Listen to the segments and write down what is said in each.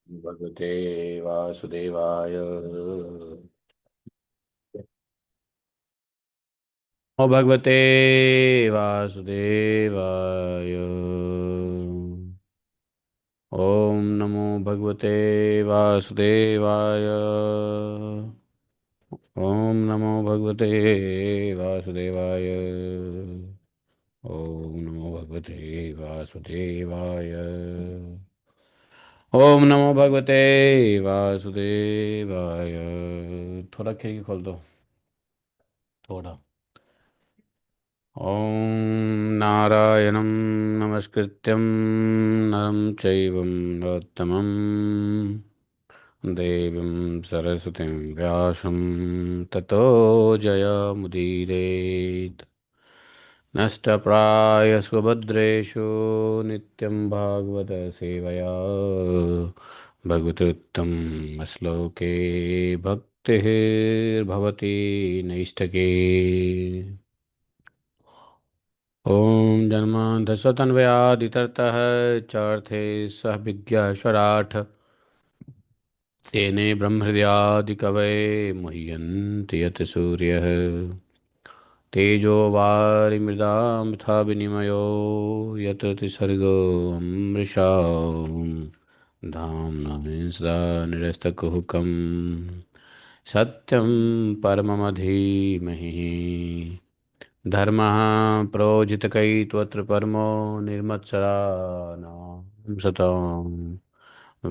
भगवते वासुदेवाय। ओ भगवते वासुदेवाय। ओम नमो भगवते वासुदेवाय। ओम नमो भगवते वासुदेवाय। ओम नमो भगवते वासुदेवाय। ओम नमो भगवते वासुदेवाय। थोड़ा खिड़की खोल दो, थोड़ा। ओम नारायणं नमस्कृत्यं नरं चैव नरोत्तमं देवीं सरस्वतीं व्यासं ततो जयमुदीरयेत्। नष्टप्रायस्वभद्रेषु नित्यं भागवत सेवया भगवतुत्तम श्लोके भक्तिर्भवति नैष्ठके। ॐ जन्मान्धस्वतन्वयादितरतः चार्थे सह विज्ञाश्वराट् तेने ब्रह्महृदयादिकवये मुह्यन्ति यत् सूर्यः तेजो वारिमृदां यथा विनिमयो यत्र त्रिसर्गो मृषा धाम्ना सदा निरस्तकुहकं सत्यं परममधीमहि धर्मः प्रोजितकैत्वत्र परमो निर्मत्सराणां सतां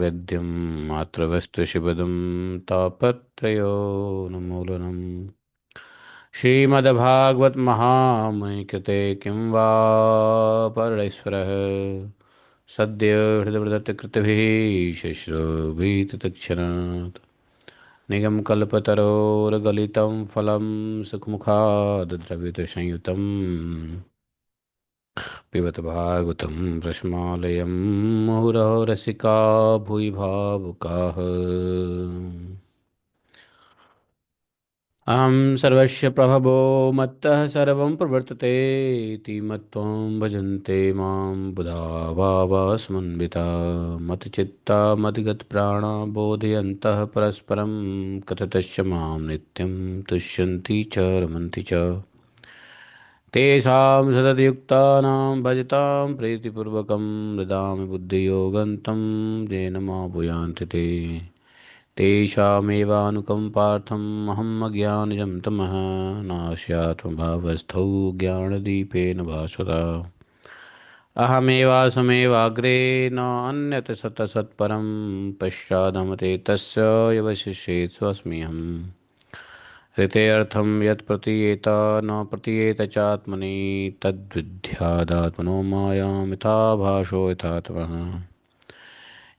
वेद्यं मातृवस्तुशिवदं तापत्रयोन्मूलनम् श्रीमद्भागवत महामुनिकृते किं वा परैश्वरः सद्य हृदयकृतभिः शुश्रूषुभितत्क्षणात् निगमकल्पतरोर्गलितं फलं सुखमुखाद्रवितसंयुतं पिबत भागवतं रसमालयं मुहुरहो रसिका भुवि भावुकाः। अहं सर्वस्य प्रभवो मत्तः सर्वं प्रवर्तते इति मत्त्वं भजन्ते मां बुधा भावास्मन्विता मत्चित्ता मद्गतप्राणा बोधयन्तः परस्परं कथयतश्च मां नित्यं तुष्यन्ति च रमन्ति च तेषां सततयुक्तानां भजतां प्रीतिपूर्वकं ददामि बुद्धियोगन्तं येन माभूयान्ति ते तेषामेवानुकम्पार्थम् अहम् अज्ञानजं तमः नास्यात्मभावस्थौ ज्ञानदीपेन भास्वता अहमेवासमेवाग्रे न अन्यत् सतसत्परं पश्चादमते तस्य यवशिष्येत् स्वस्म्यहम् ऋतेऽर्थं यत् प्रतीयेत न प्रतीयेत चात्मनि तद्विद्यादात्मनो मायां यथा भाषो यथात्मः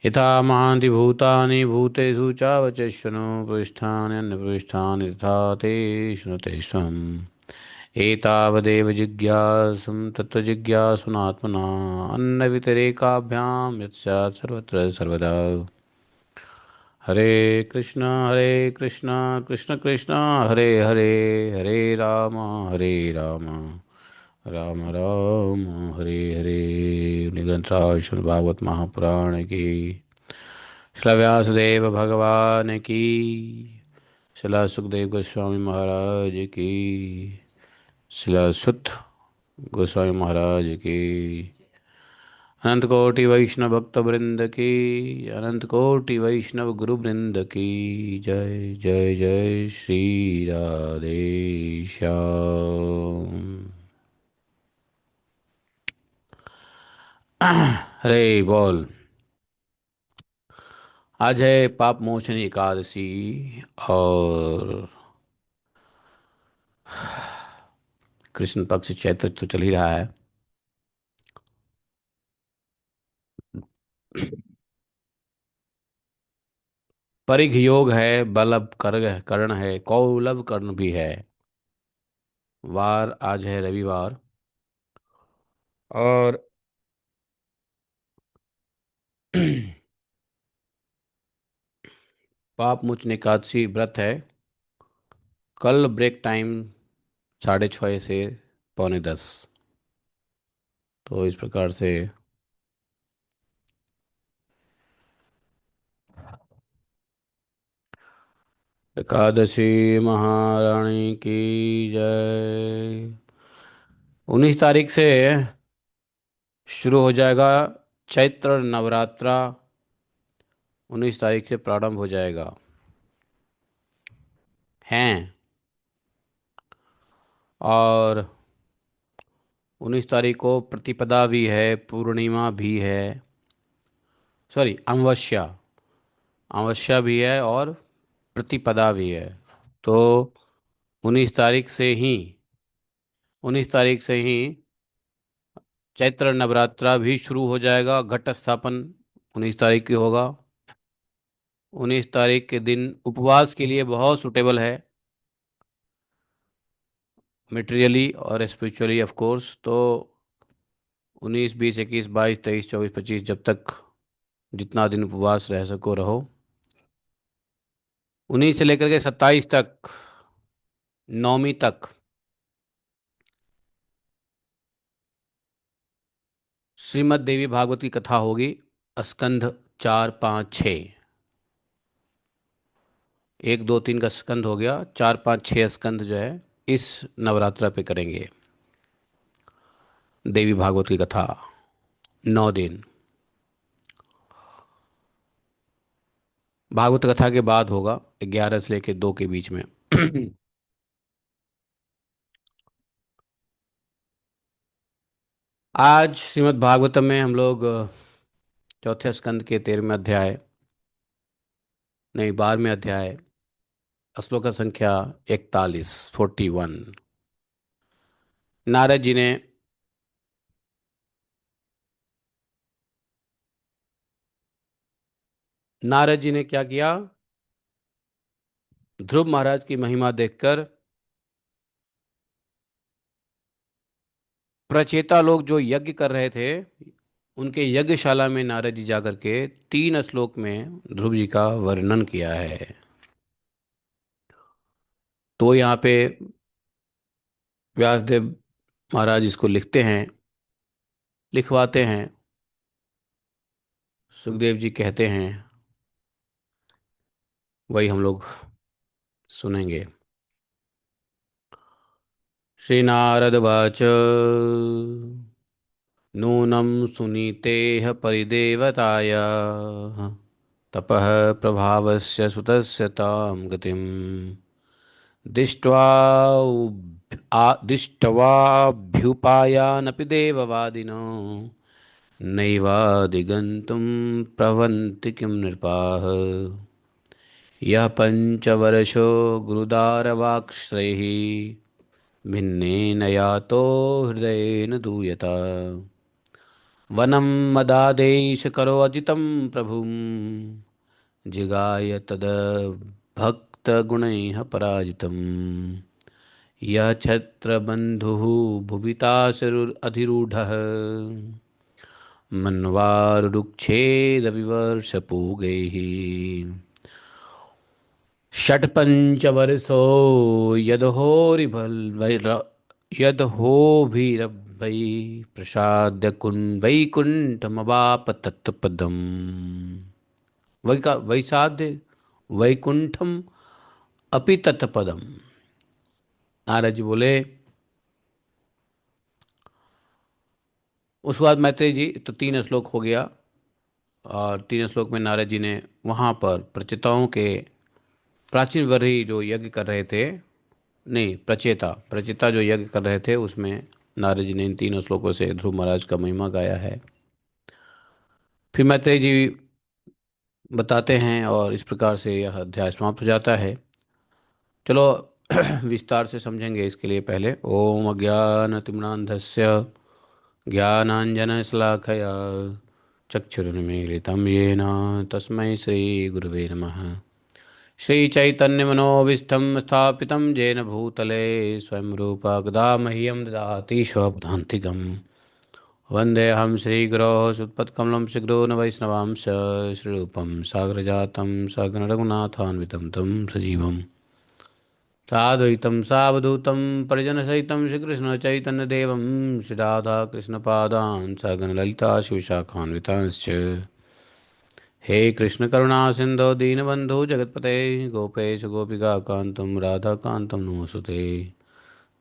यथा महान्ति भूतानि भूतेषु चावचश्वनो पृष्ठान्यन्यपृष्ठानि तथा तेषु न तेषाम् एतावदेव जिज्ञासुं तत्त्वजिज्ञासुनात्मना अन्नवितरेकाभ्यां यत् स्यात् सर्वत्र सर्वदा हरे कृष्णा कृष्ण कृष्ण हरे हरे हरे राम राम राम हरे हरे। निगंतराय श्रीमद् भागवत महापुराण की श्री व्यासदेव भगवान की, श्रीला सुखदेव गोस्वामी महाराज की, श्रीला सुत गोस्वामी महाराज की, अनंत कोटि वैष्णव भक्त वृंद की, अनंत कोटि वैष्णव गुरु वृंद की जय जय जय श्री राधे श्याम। हरे बोल। आज है पाप मोचन एकादशी और कृष्ण पक्ष चैत्र तो चल ही रहा है। परिघ योग है, बलभ कर्ग कर्ण है, कौलव कर्ण भी है। वार आज है रविवार और पाप मोचन एकादशी व्रत है। कल ब्रेक टाइम 6:30 से 9:45। तो इस प्रकार से एकादशी महारानी की जय। 19 तारीख से शुरू हो जाएगा चैत्र नवरात्रा। 19 तारीख से प्रारंभ हो जाएगा। हैं। और 19 तारीख को प्रतिपदा भी है, पूर्णिमा भी है। सॉरी, अमावस्या। अमावस्या भी है और प्रतिपदा भी है। तो 19 तारीख से ही 19 तारीख से ही चैत्र नवरात्रा भी शुरू हो जाएगा। घट स्थापन 19 तारीख की होगा। 19 तारीख के दिन उपवास के लिए बहुत सुटेबल है, मटेरियली और स्पिरिचुअली ऑफ कोर्स। तो 19, 20, 21, 22, 23, 24, 25, जब तक जितना दिन उपवास रह सको रहो। 19 से लेकर के 27 तक, नौमी तक श्रीमद् देवी भागवत की कथा होगी। स्कंध 4, 5, 6। 1, 2, 3 का स्कंध हो गया, 4, 5, 6 स्कंध जो है इस नवरात्रा पे करेंगे देवी भागवत की कथा। 9 दिन भागवत कथा के बाद होगा, 11 से लेकर 2 के बीच में। आज श्रीमद् भागवतम में हम लोग चौथे स्कंद के 13वें अध्याय, नहीं 12वें अध्याय, श्लोक संख्या 41। नारद जी ने नारद जी ने क्या किया? ध्रुव महाराज की महिमा देखकर प्रचेता लोग जो यज्ञ कर रहे थे, उनके यज्ञशाला में नारद जी जाकर के 3 श्लोक में ध्रुव जी का वर्णन किया है। तो यहाँ पे व्यासदेव महाराज इसको लिखते हैं, लिखवाते हैं। सुखदेव जी कहते हैं, वही हम लोग सुनेंगे। श्री नारद वाच नूनं सुनीतेह परिदेवताय तपः प्रभावस्य सुतस्य तां गतिम् दिष्ट्वाभ्युपायानपि देववादिनो नैवादिगन्तुं प्रभवन्ति किं नृपाः। यः पञ्चवर्षो गुरुदारवाक्श्रैः भिन्नेन यातो हृदयेन दूयता वनं मदादेश करो अजितं प्रभुं जिगाय तद भक्तगुणैः पराजितम्। यः छत्रबन्धुः भुवितासुरधिरूढः मन्वारुरुक्षेदविवर्षपूगैः षट्पञ्चवर्षो यदहोभिरवै प्रसाद्य वैकुण्ठमवाप तत्पदम्। वैसाद्य वैकुंठम अपि तत्पदम। नारद जी बोले, उसके बाद मैत्रेय जी, तो 3 श्लोक हो गया। और 3 श्लोक में नारद जी ने वहाँ पर प्रचेताओं के, प्राचीन वर्षी जो यज्ञ कर रहे थे, नहीं प्रचेता प्रचेता जो यज्ञ कर रहे थे, उसमें नारद जी ने इन 3 श्लोकों से ध्रुव महाराज का महिमा गाया है। फिर मैत्रेय जी बताते हैं और इस प्रकार से यह अध्याय समाप्त हो जाता है। चलो विस्तार से समझेंगे। इसके लिए पहले ओम अज्ञानतिम्नान्धस्य ज्ञानाञ्जनशलाकया चक्षुरुन्मीलितं येन तस्मै श्रीगुरुवे नमः। श्रीचैतन्यमनोभीष्टं स्थापितं येन भूतले स्वयं रूपा कदा मह्यं ददाति स्वपदान्तिकम्। वन्देऽहं श्रीगुरोः सुत्पत्कमलं शीघ्रो न वैष्णवांश श्रीरूपं सागरजातं सगणरघुनाथान्वितं तं सजीवम् साद्वैतं सावधूतं परिजनसहितं श्रीकृष्णचैतन्यदेवं श्रीराधाकृष्णपादान् सगणललिता शिवशाखान्वितांश्च हे कृष्ण करुणा सिंधु दीनबंधु जगतपते गोपेश गोपिका कांतम राधा कांतम नमोस्तुते।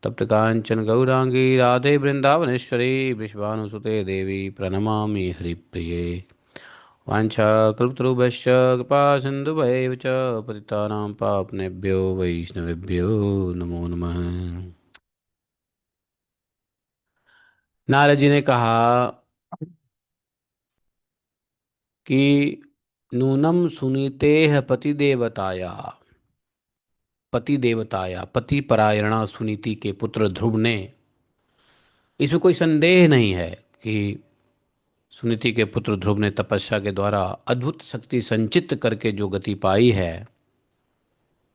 तप्त कांचन गौरांगी राधे वृंदावनेश्वरी विश्वानुसुते देवी प्रणमामि हरिप्रिये। वाञ्छाकल्पतरुभ्यश्च कृपा सिन्धुभैव च पतितानां पावनेभ्यो वैष्णवेभ्यो नमो नमः। नारद जी ने कहा कि नूनम सुनीतेह पति देवताया पति परायणा सुनीति के पुत्र ध्रुव ने, इसमें कोई संदेह नहीं है कि सुनीति के पुत्र ध्रुव ने तपस्या के द्वारा अद्भुत शक्ति संचित करके जो गति पाई है,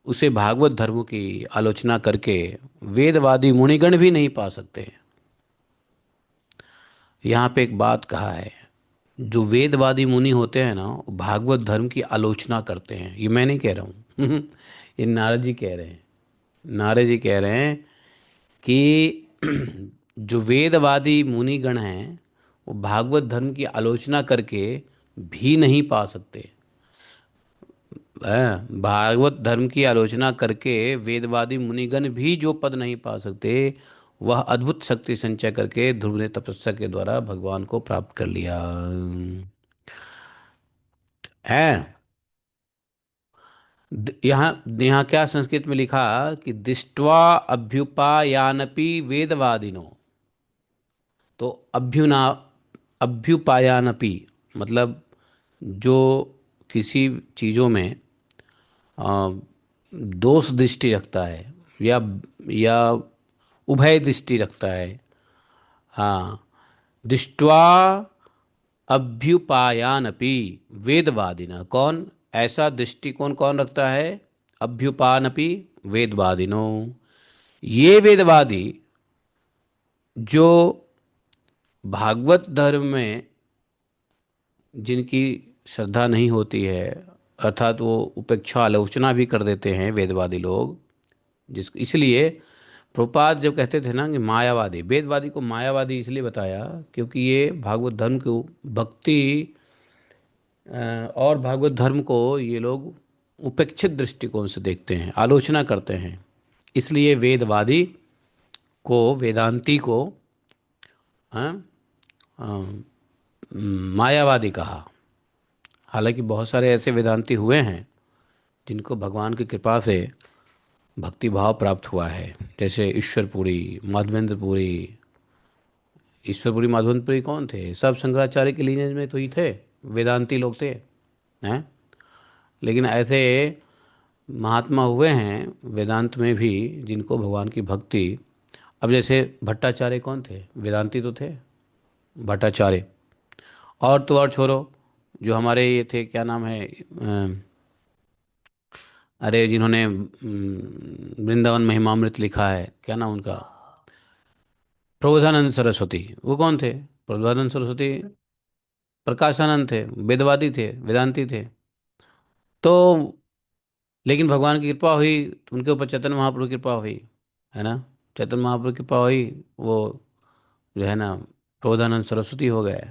उसे भागवत धर्म की आलोचना करके वेदवादी मुनिगण भी नहीं पा सकते। यहाँ पे एक बात कहा है, जो वेदवादी मुनि होते हैं ना, वो भागवत धर्म की आलोचना करते हैं। ये मैं नहीं कह रहा हूँ ये नारद जी कह रहे हैं। नारद जी कह रहे हैं कि जो वेदवादी मुनिगण हैं, वो भागवत धर्म की आलोचना करके भी नहीं पा सकते। भागवत धर्म की आलोचना करके वेदवादी मुनिगण भी जो पद नहीं पा सकते, वह अद्भुत शक्ति संचय करके ध्रुव ने तपस्या के द्वारा भगवान को प्राप्त कर लिया है। यहाँ यहाँ क्या संस्कृत में लिखा कि दृष्ट्वा अभ्युपायानपि वेदवादिनो। तो अभ्युपायानपि मतलब जो किसी चीज़ों में आ, दोष दृष्टि रखता है, या या उभय दृष्टि रखता है। हाँ, दृष्ट्वा अभ्युपायानपि वेदवादिना, कौन ऐसा दृष्टिकोण कौन रखता है? अभ्युपानपि वेदवादिनो, ये वेदवादी जो भागवत धर्म में जिनकी श्रद्धा नहीं होती है, अर्थात वो उपेक्षा आलोचना भी कर देते हैं वेदवादी लोग, जिस इसलिए प्रभुपाद जब कहते थे ना कि मायावादी, वेदवादी को मायावादी इसलिए बताया क्योंकि ये भागवत धर्म को भक्ति और भागवत धर्म को ये लोग उपेक्षित दृष्टिकोण से देखते हैं, आलोचना करते हैं। इसलिए वेदवादी को, वेदांती को हाँ, मायावादी कहा। हालांकि बहुत सारे ऐसे वेदांती हुए हैं जिनको भगवान की कृपा से भक्ति भाव प्राप्त हुआ है, जैसे ईश्वरपुरी, माधवेंद्रपुरी। ईश्वरपुरी माधवेंद्रपुरी कौन थे? सब शंकराचार्य के लीनेज में तो ही थे, वेदांती लोग थे हैं। लेकिन ऐसे महात्मा हुए हैं वेदांत में भी जिनको भगवान की भक्ति, अब जैसे भट्टाचार्य कौन थे? वेदांती तो थे भट्टाचार्य। और तो और छोड़ो, जो हमारे ये थे, क्या नाम है, अरे जिन्होंने वृंदावन महिमामृत लिखा है, क्या नाम उनका? प्रबोधानंद सरस्वती। वो कौन थे? प्रबोधानंद सरस्वती प्रकाशानंद थे, वेदवादी थे, वेदांती थे। तो लेकिन भगवान की कृपा हुई तो उनके ऊपर चैतन्य महाप्रभु की कृपा हुई, है ना। चैतन्य महाप्रभु की कृपा हुई, वो जो है ना प्रबोधानंद सरस्वती हो गए।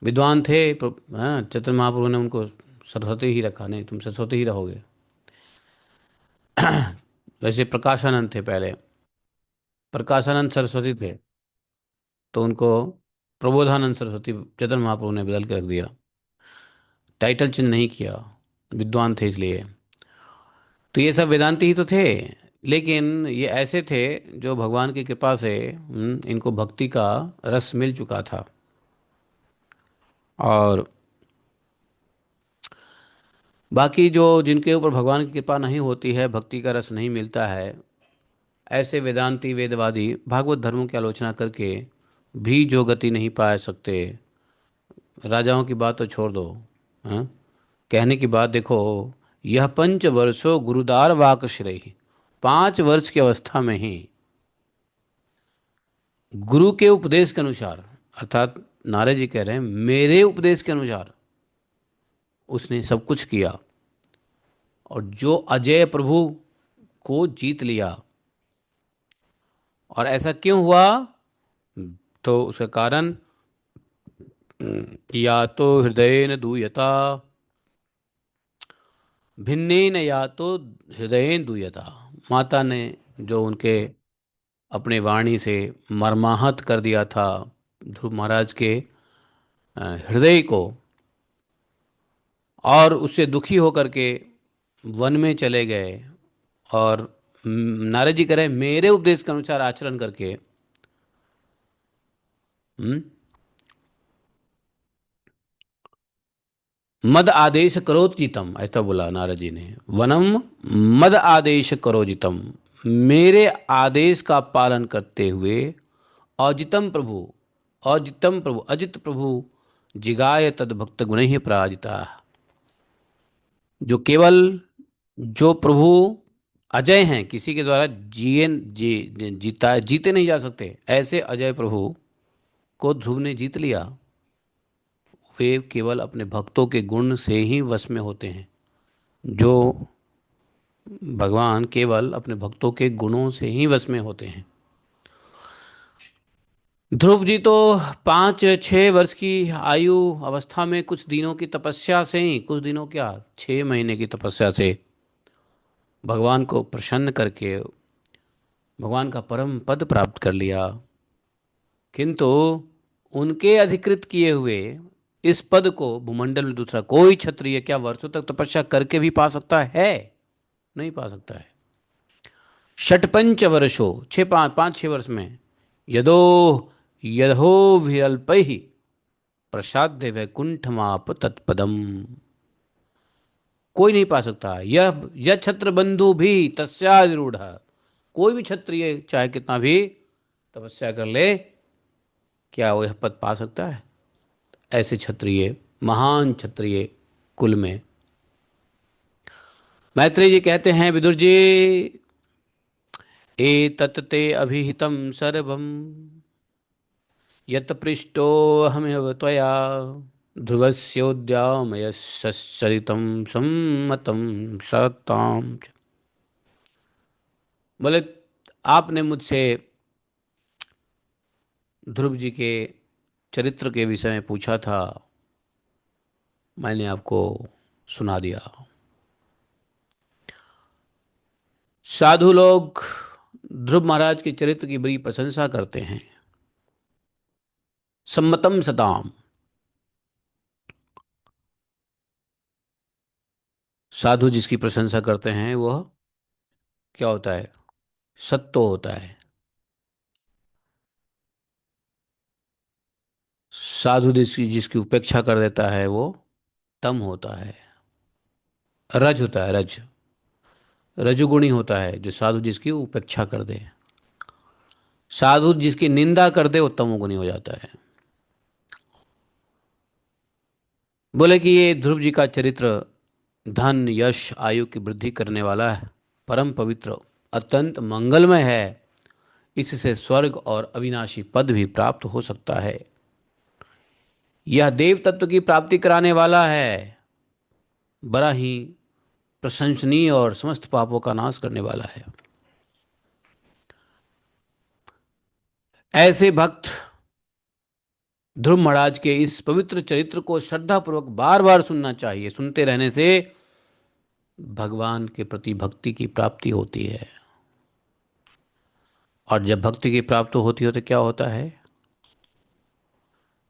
विद्वान थे है ना, चैतन्य महाप्रभु ने उनको सरस्वती ही रखा, नहीं तुम सरस्वती ही रहोगे। वैसे प्रकाशानंद थे पहले, प्रकाशानंद सरस्वती थे, तो उनको प्रबोधानंद सरस्वती चैतन्य महाप्रभु ने बदल के रख दिया, टाइटल चेंज नहीं किया, विद्वान थे इसलिए। तो ये सब वेदांती ही तो थे, लेकिन ये ऐसे थे जो भगवान की कृपा से इनको भक्ति का रस मिल चुका था। और बाकी जो जिनके ऊपर भगवान की कृपा नहीं होती है, भक्ति का रस नहीं मिलता है, ऐसे वेदांती वेदवादी भागवत धर्मों की आलोचना करके भी जो गति नहीं पा सकते। राजाओं की बात तो छोड़ दो, हाँ, कहने की बात देखो, यह 5 वर्षों गुरुदार वाक श्रेय, 5 वर्ष की अवस्था में ही गुरु के उपदेश के अनुसार, अर्थात नारद जी कह रहे हैं मेरे उपदेश के अनुसार उसने सब कुछ किया, और जो अजय प्रभु को जीत लिया। और ऐसा क्यों हुआ? तो उसका कारण या तो हृदयेन दूयता, भिन्नेन या तो हृदयेन दूयता। माता ने जो उनके अपने वाणी से मर्माहत कर दिया था ध्रुव महाराज के हृदय को, और उससे दुखी होकर के वन में चले गए। और नारद जी कह रहे हैं, मेरे उपदेश के अनुसार आचरण करके हम्म, मद आदेश करो जितम, ऐसा बोला नारद जी ने। वनम मद आदेश करो जितम, मेरे आदेश का पालन करते हुए अजितम प्रभु, अजितम प्रभु, अजित प्रभु जिगाय तद भक्त गुण ही पराजिता। जो केवल, जो प्रभु अजय हैं, किसी के द्वारा जीता जीते नहीं जा सकते, ऐसे अजय प्रभु को ध्रुव ने जीत लिया। वे केवल अपने भक्तों के गुण से ही वश में होते हैं। जो भगवान केवल अपने भक्तों के गुणों से ही वश में होते हैं। ध्रुव जी तो 5-6 वर्ष की आयु अवस्था में कुछ दिनों की तपस्या से ही, कुछ दिनों क्या, 6 महीने की तपस्या से भगवान को प्रसन्न करके भगवान का परम पद प्राप्त कर लिया। किंतु उनके अधिकृत किए हुए इस पद को भूमंडल में दूसरा कोई क्षत्रिय क्या वर्षों तक तपस्या करके भी पा सकता है? नहीं पा सकता है। षटपंच वर्षो, 5-6 वर्ष में यदो यदहो विरल्प ही प्रसाद्य वैकुंठमाप तत्पदम, कोई नहीं पा सकता। यह छत्र बंधु भी तस्यारूढ़, कोई भी क्षत्रिय चाहे कितना भी तपस्या कर ले, क्या वो यह पद पा सकता है? ऐसे क्षत्रिय, महान क्षत्रिय कुल में मैत्रेय जी कहते हैं, विदुर जी, ए तत्ते अभिहितम सर्वम यत पृष्ठो हमेव त्वया ध्रुवस्योद्यामयश्चरितं सम्मतं सताम। बोले, आपने मुझसे ध्रुव जी के चरित्र के विषय में पूछा था, मैंने आपको सुना दिया। साधु लोग ध्रुव महाराज के चरित्र की बड़ी प्रशंसा करते हैं। सम्मतम सताम, साधु जिसकी प्रशंसा करते हैं वह क्या होता है? सत्य होता है। साधु जिसकी जिसकी उपेक्षा कर देता है वो तम होता है, रज होता है, रज, रजोगुणी होता है। जो साधु जिसकी उपेक्षा कर दे, साधु जिसकी निंदा कर दे, वो तमोगुणी हो जाता है। बोले कि ये ध्रुव जी का चरित्र धन यश आयु की वृद्धि करने वाला है, परम पवित्र, अत्यंत मंगलमय है। इससे स्वर्ग और अविनाशी पद भी प्राप्त हो सकता है। यह देव तत्व की प्राप्ति कराने वाला है, बड़ा ही प्रशंसनीय और समस्त पापों का नाश करने वाला है। ऐसे भक्त ध्रुव महाराज के इस पवित्र चरित्र को श्रद्धापूर्वक बार बार सुनना चाहिए। सुनते रहने से भगवान के प्रति भक्ति की प्राप्ति होती है। और जब भक्ति की प्राप्ति होती है तो क्या होता है?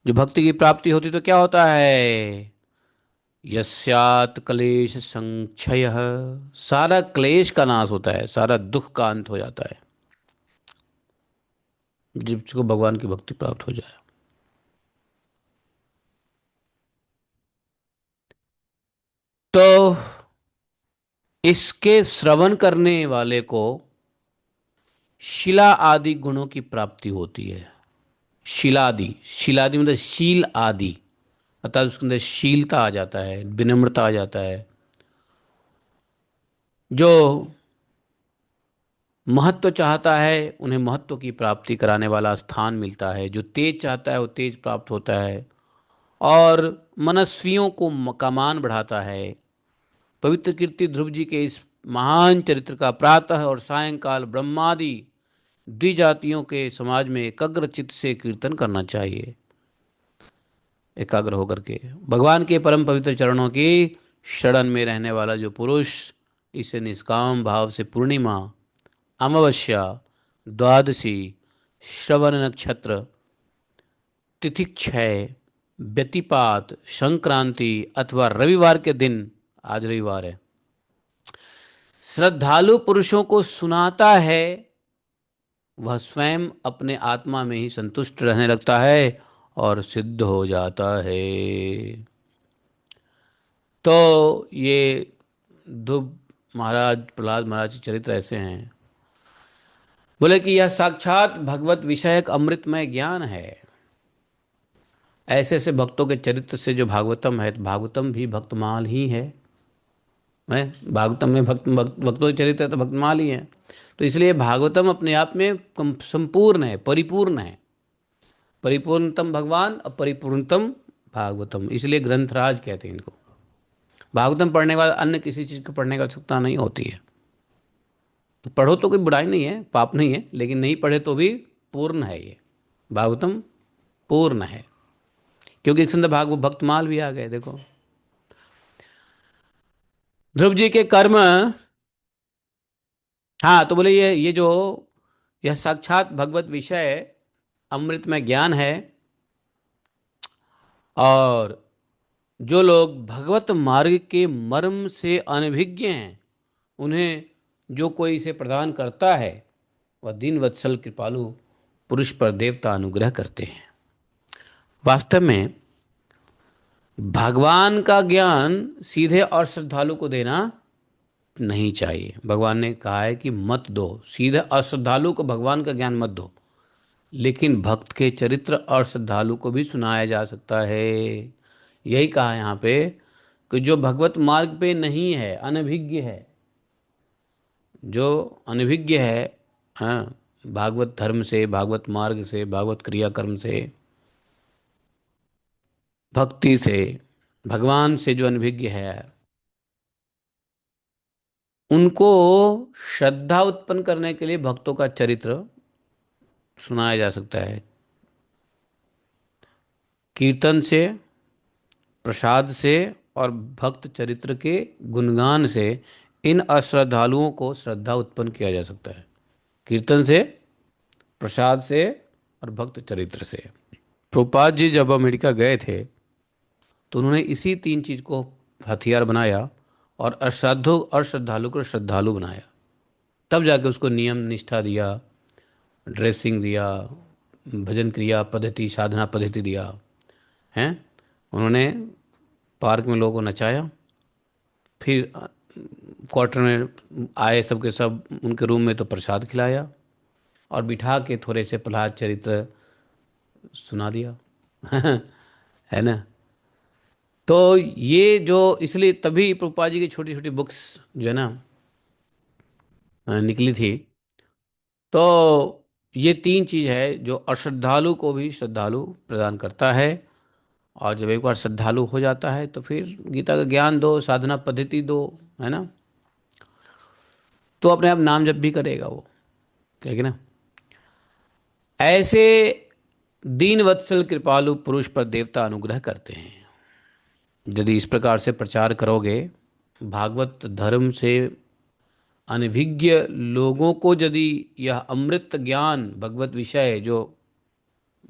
जब भक्ति की प्राप्ति होती तो क्या होता है? यस्यात् क्लेश संक्षय, सारा क्लेश का नाश होता है, सारा दुख का अंत हो जाता है जिसको भगवान की भक्ति प्राप्त हो जाए। तो इसके श्रवण करने वाले को शिला आदि गुणों की प्राप्ति होती है। शिलादि, शिलादि मतलब शील आदि, अर्थात उसके अंदर शीलता आ जाता है, विनम्रता आ जाता है। जो महत्व चाहता है उन्हें महत्व की प्राप्ति कराने वाला स्थान मिलता है। जो तेज चाहता है वो तेज प्राप्त होता है। और मनस्वियों को का मान बढ़ाता है। पवित्र कीर्ति ध्रुव जी के इस महान चरित्र का प्रातः और सायंकाल ब्रह्मादि द्विजातियों के समाज में एकाग्र चित्त से कीर्तन करना चाहिए। एकाग्र होकर के भगवान के परम पवित्र चरणों की शरण में रहने वाला जो पुरुष इसे निष्काम भाव से पूर्णिमा, अमावस्या, द्वादशी, श्रवण नक्षत्र, तिथिक्षय, व्यतिपात, संक्रांति अथवा रविवार के दिन, आज रविवार है, श्रद्धालु पुरुषों को सुनाता है, वह स्वयं अपने आत्मा में ही संतुष्ट रहने लगता है और सिद्ध हो जाता है। तो ये ध्रुव महाराज, प्रहलाद महाराज के चरित्र ऐसे हैं। बोले कि यह साक्षात भगवत विषयक अमृतमय ज्ञान है। ऐसे ऐसे भक्तों के चरित्र से जो भागवतम है, तो भागवतम भी भक्तमाल ही है। भागवतम में भक्तों के चरित्र तो भक्तमाल ही है। तो इसलिए भागवतम अपने आप में संपूर्ण है, परिपूर्ण है। परिपूर्णतम भगवान और परिपूर्णतम भागवतम, इसलिए ग्रंथराज कहते हैं इनको। भागवतम पढ़ने के बाद अन्य किसी चीज़ को पढ़ने की आवश्यकता नहीं होती है। तो पढ़ो तो कोई बुराई नहीं है, पाप नहीं है, लेकिन नहीं पढ़े तो भी पूर्ण है ये भागवतम, पूर्ण है। क्योंकि एक संदर्भ भाग वो भक्तमाल भी आ गए। देखो ध्रुव जी के कर्म, हाँ तो बोले ये जो यह साक्षात भगवत विषय अमृत में ज्ञान है, और जो लोग भगवत मार्ग के मर्म से अनभिज्ञ हैं, उन्हें जो कोई इसे प्रदान करता है, वह दीन वत्सल कृपालु पुरुष पर देवता अनुग्रह करते हैं। वास्तव में भगवान का ज्ञान सीधे और श्रद्धालु को देना नहीं चाहिए। भगवान ने कहा है कि मत दो, सीधे और श्रद्धालु को भगवान का ज्ञान मत दो। लेकिन भक्त के चरित्र और श्रद्धालु को भी सुनाया जा सकता है। यही कहा यहाँ पे कि जो भगवत मार्ग पे नहीं है, अनभिज्ञ है, जो अनभिज्ञ है, हाँ, भागवत धर्म से, भागवत मार्ग से, भागवत क्रियाकर्म से, भक्ति से, भगवान से जो अनभिज्ञ है, उनको श्रद्धा उत्पन्न करने के लिए भक्तों का चरित्र सुनाया जा सकता है। कीर्तन से, प्रसाद से और भक्त चरित्र के गुणगान से इन अश्रद्धालुओं को श्रद्धा उत्पन्न किया जा सकता है। कीर्तन से, प्रसाद से और भक्त चरित्र से। प्रभुपाद जी जब अमेरिका गए थे तो उन्होंने इसी तीन चीज को हथियार बनाया और अश्रद्धालु को श्रद्धालु बनाया। तब जाके उसको नियम निष्ठा दिया, ड्रेसिंग दिया, भजन क्रिया पद्धति, साधना पद्धति दिया हैं। उन्होंने पार्क में लोगों को नचाया, फिर क्वार्टर में आए सबके सब उनके रूम में तो प्रसाद खिलाया और बिठा के थोड़े से प्रहलाद चरित्र सुना दिया है ना। तो ये जो, इसलिए तभी प्रभुपाद जी की छोटी छोटी बुक्स जो है ना निकली थी। तो ये तीन चीज है जो अश्रद्धालु को भी श्रद्धालु प्रदान करता है। और जब एक बार श्रद्धालु हो जाता है तो फिर गीता का ज्ञान दो, साधना पद्धति दो, है ना, तो अपने आप नाम जप भी करेगा वो, क्या कि ना। ऐसे दीन वत्सल कृपालु पुरुष पर देवता अनुग्रह करते हैं। यदि इस प्रकार से प्रचार करोगे, भागवत धर्म से अनभिज्ञ लोगों को यदि यह अमृत ज्ञान भगवत विषय जो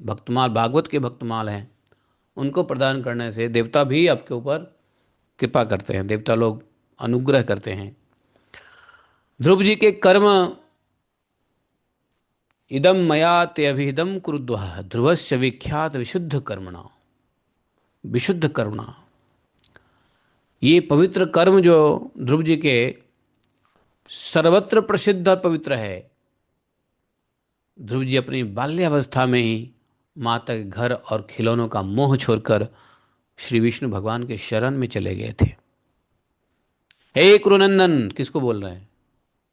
भक्तमाल, भागवत के भक्तमाल हैं, उनको प्रदान करने से देवता भी आपके ऊपर कृपा करते हैं, देवता लोग अनुग्रह करते हैं। ध्रुव जी के कर्म, इदम मया ते अभिहिदम कुरुद्वः ध्रुवस्य विख्यात विशुद्ध कर्मणा, विशुद्ध कर्मणा। ये पवित्र कर्म जो ध्रुव जी के सर्वत्र प्रसिद्ध और पवित्र है। ध्रुव जी अपनी बाल्यावस्था में ही माता के घर और खिलौनों का मोह छोड़कर श्री विष्णु भगवान के शरण में चले गए थे। हे कुरुनंदन, किसको बोल रहे हैं?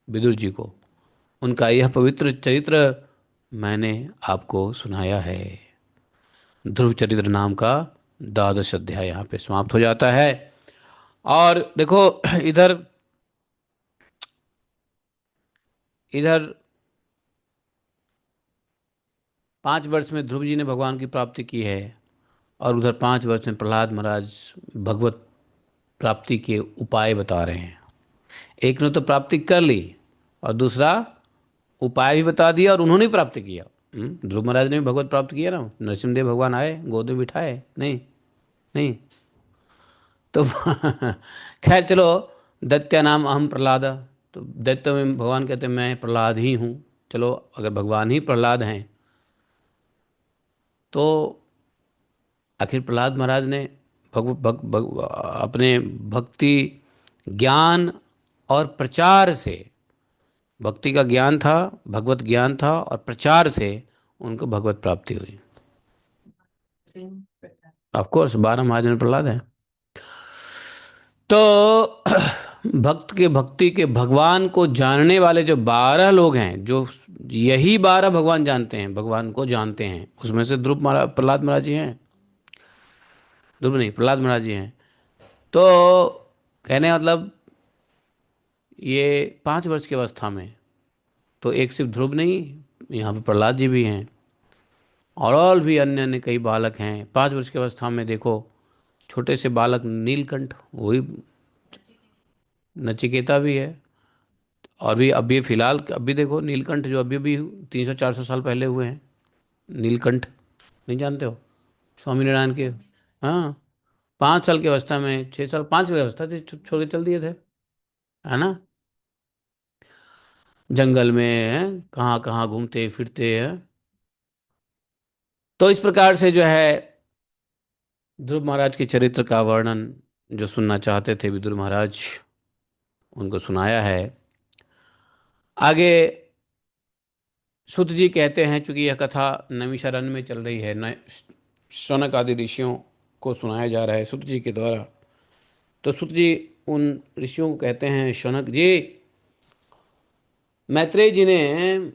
विदुर जी को। उनका यह पवित्र चरित्र मैंने आपको सुनाया है। ध्रुव चरित्र नाम का 12वां अध्याय यहाँ पे समाप्त हो जाता है। और देखो इधर इधर 5 वर्ष में ध्रुव जी ने भगवान की प्राप्ति की है, और उधर 5 वर्ष में प्रहलाद महाराज भगवत प्राप्ति के उपाय बता रहे हैं। एक ने तो प्राप्ति कर ली, और दूसरा उपाय भी बता दिया, और उन्होंने प्राप्त किया। ध्रुव महाराज ने भी भगवत प्राप्त किया ना, नरसिम्हदेव भगवान आए, गोद में बिठाए, नहीं? नहीं। तो खैर चलो, दैत्य नाम अहम प्रहलाद। तो दैत्य में भगवान कहते हैं मैं प्रहलाद ही हूँ। चलो, अगर भगवान ही प्रहलाद हैं, तो आखिर प्रहलाद महाराज ने अपने भक्ति ज्ञान और प्रचार से, भक्ति का ज्ञान था, भगवत ज्ञान था, और प्रचार से उनको भगवत प्राप्ति हुई। ऑफ कोर्स 12 महाजन प्रहलाद है। तो भक्त के भक्ति के भगवान को जानने वाले जो 12 लोग हैं, जो यही 12 भगवान जानते हैं, भगवान को जानते हैं, उसमें से ध्रुव महाराज, प्रहलाद महाराज जी हैं। ध्रुव नहीं, प्रहलाद महाराज जी हैं। तो कहने का मतलब, ये 5 वर्ष की अवस्था में तो एक सिर्फ ध्रुव नहीं, यहाँ पे प्रहलाद जी भी हैं, और भी अन्य अन्य कई बालक हैं। 5 वर्ष की अवस्था में देखो, छोटे से बालक नीलकंठ, वही नचिकेता भी है। और भी अभी फिलहाल अभी देखो, नीलकंठ जो अभी भी 300-400 साल पहले हुए हैं, नीलकंठ, नहीं जानते हो? स्वामी नारायण के। हाँ, 5 साल की अवस्था में, 6 साल, 5 की अवस्था से छोड़ के चल दिए थे, है ना? जंगल में हैं, कहाँ कहाँ घूमते फिरते हैं। तो इस प्रकार से जो है, ध्रुव महाराज के चरित्र का वर्णन जो सुनना चाहते थे विदुर महाराज, उनको सुनाया है। आगे सुत जी कहते हैं, चूंकि यह कथा नैमिषारण्य में चल रही है, न शौनक आदि ऋषियों को सुनाया जा रहा है सुत जी के द्वारा। तो सुत जी उन ऋषियों को कहते हैं, शौनक जी, मैत्रेय जी ने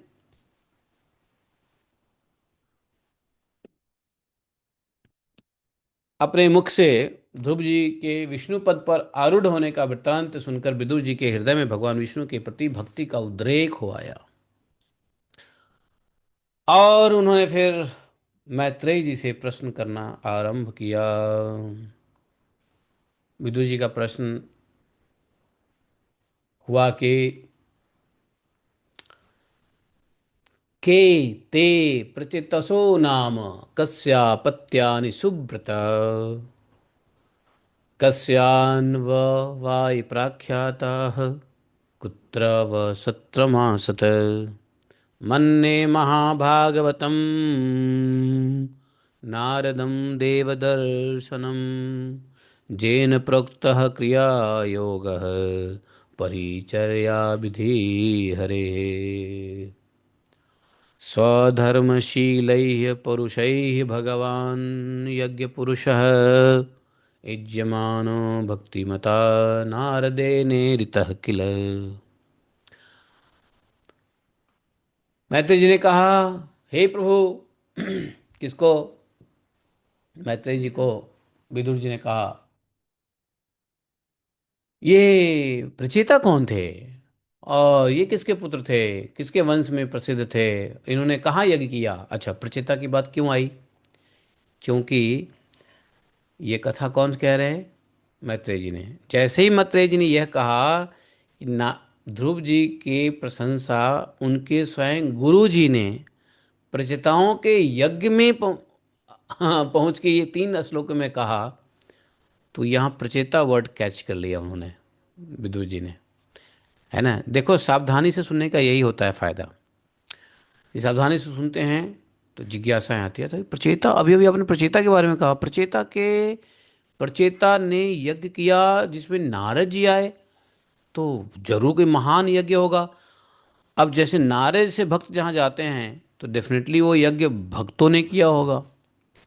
अपने मुख से ध्रुव जी के विष्णु पद पर आरूढ़ होने का वृत्तांत सुनकर विदुर जी के हृदय में भगवान विष्णु के प्रति भक्ति का उद्रेक हो आया। और उन्होंने फिर मैत्रेय जी से प्रश्न करना आरंभ किया। विदुर जी का प्रश्न हुआ कि के ते प्रचितसो नाम कस्यापत्यानि सुब्रत कस्यान्व वाय प्राख्याताः कुत्र व सत्रमासत मन्ये महाभागवतं नारदं देवदर्शनं जेन प्रोक्तः क्रियायोगः परिचर्या विधि हरेः स्वधर्मशीलैः परुषैः भगवान् यज्ञपुरुषः युज्यमानो भक्तिमता नारदेनेरितः किल। मैत्रेय जी ने कहा, हे प्रभु, किसको? मैत्रेय जी को विदुर जी ने कहा, ये प्रचेता कौन थे, और ये किसके पुत्र थे, किसके वंश में प्रसिद्ध थे, इन्होंने कहाँ यज्ञ किया? अच्छा, प्रचेता की बात क्यों आई? क्योंकि ये कथा कौन कह रहे हैं? मैत्रेय जी ने। जैसे ही मैत्रेय जी ने यह कहा कि ना, ध्रुव जी की प्रशंसा उनके स्वयं गुरु जी ने प्रचेताओं के यज्ञ में हाँ, पहुंच के ये 3 श्लोक में कहा, तो यहाँ प्रचेता वर्ड कैच कर लिया उन्होंने, विदुर जी ने, है ना? देखो, सावधानी से सुनने का यही होता है फायदा। ये सावधानी से सुनते हैं तो जिज्ञासाएं आती है। तो प्रचेता, अभी अभी आपने प्रचेता के बारे में कहा, प्रचेता ने यज्ञ किया जिसमें नारद जी आए, तो जरूर कोई महान यज्ञ होगा। अब जैसे नारद से भक्त जहाँ जाते हैं, तो डेफिनेटली वो यज्ञ भक्तों ने किया होगा।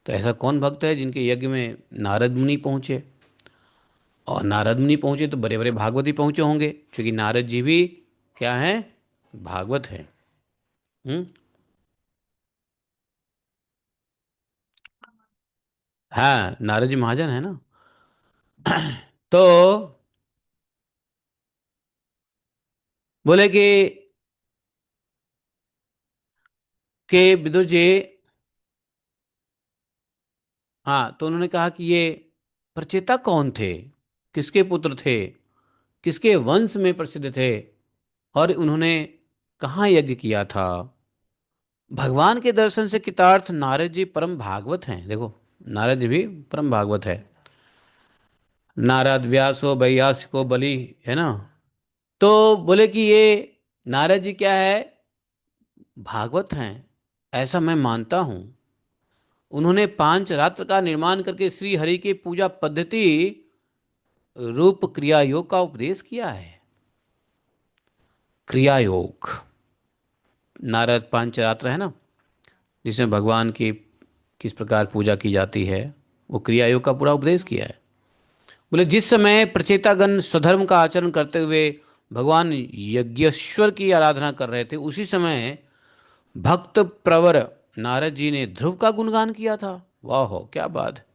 तो ऐसा कौन भक्त है जिनके यज्ञ में नारद मुनि पहुँचे? और नारद मुनि पहुँचे तो बड़े बड़े भागवती पहुँचे होंगे, क्योंकि नारद जी भी क्या हैं? भागवत हैं। हम्म। हाँ, नारद जी महाजन है ना। तो बोले कि विदुर जी, हाँ, तो उन्होंने कहा कि ये प्रचेता कौन थे, किसके पुत्र थे, किसके वंश में प्रसिद्ध थे, और उन्होंने कहाँ यज्ञ किया था। भगवान के दर्शन से कृतार्थ नारद जी परम भागवत हैं। देखो, नारद जी भी परम भागवत है। नारद व्यासो बैयासिको बलि, है ना। तो बोले कि ये नारद जी क्या है, भागवत हैं, ऐसा मैं मानता हूं। उन्होंने पांच रात्र का निर्माण करके श्री हरि की पूजा पद्धति रूप क्रिया योग का उपदेश किया है। क्रिया योग, नारद पांचरात्र है ना, जिसमें भगवान की किस प्रकार पूजा की जाती है, वो क्रिया योग का पूरा उपदेश किया है। बोले जिस समय प्रचेतागण स्वधर्म का आचरण करते हुए भगवान यज्ञेश्वर की आराधना कर रहे थे, उसी समय भक्त प्रवर नारद जी ने ध्रुव का गुणगान किया था। वाह हो, क्या बात है।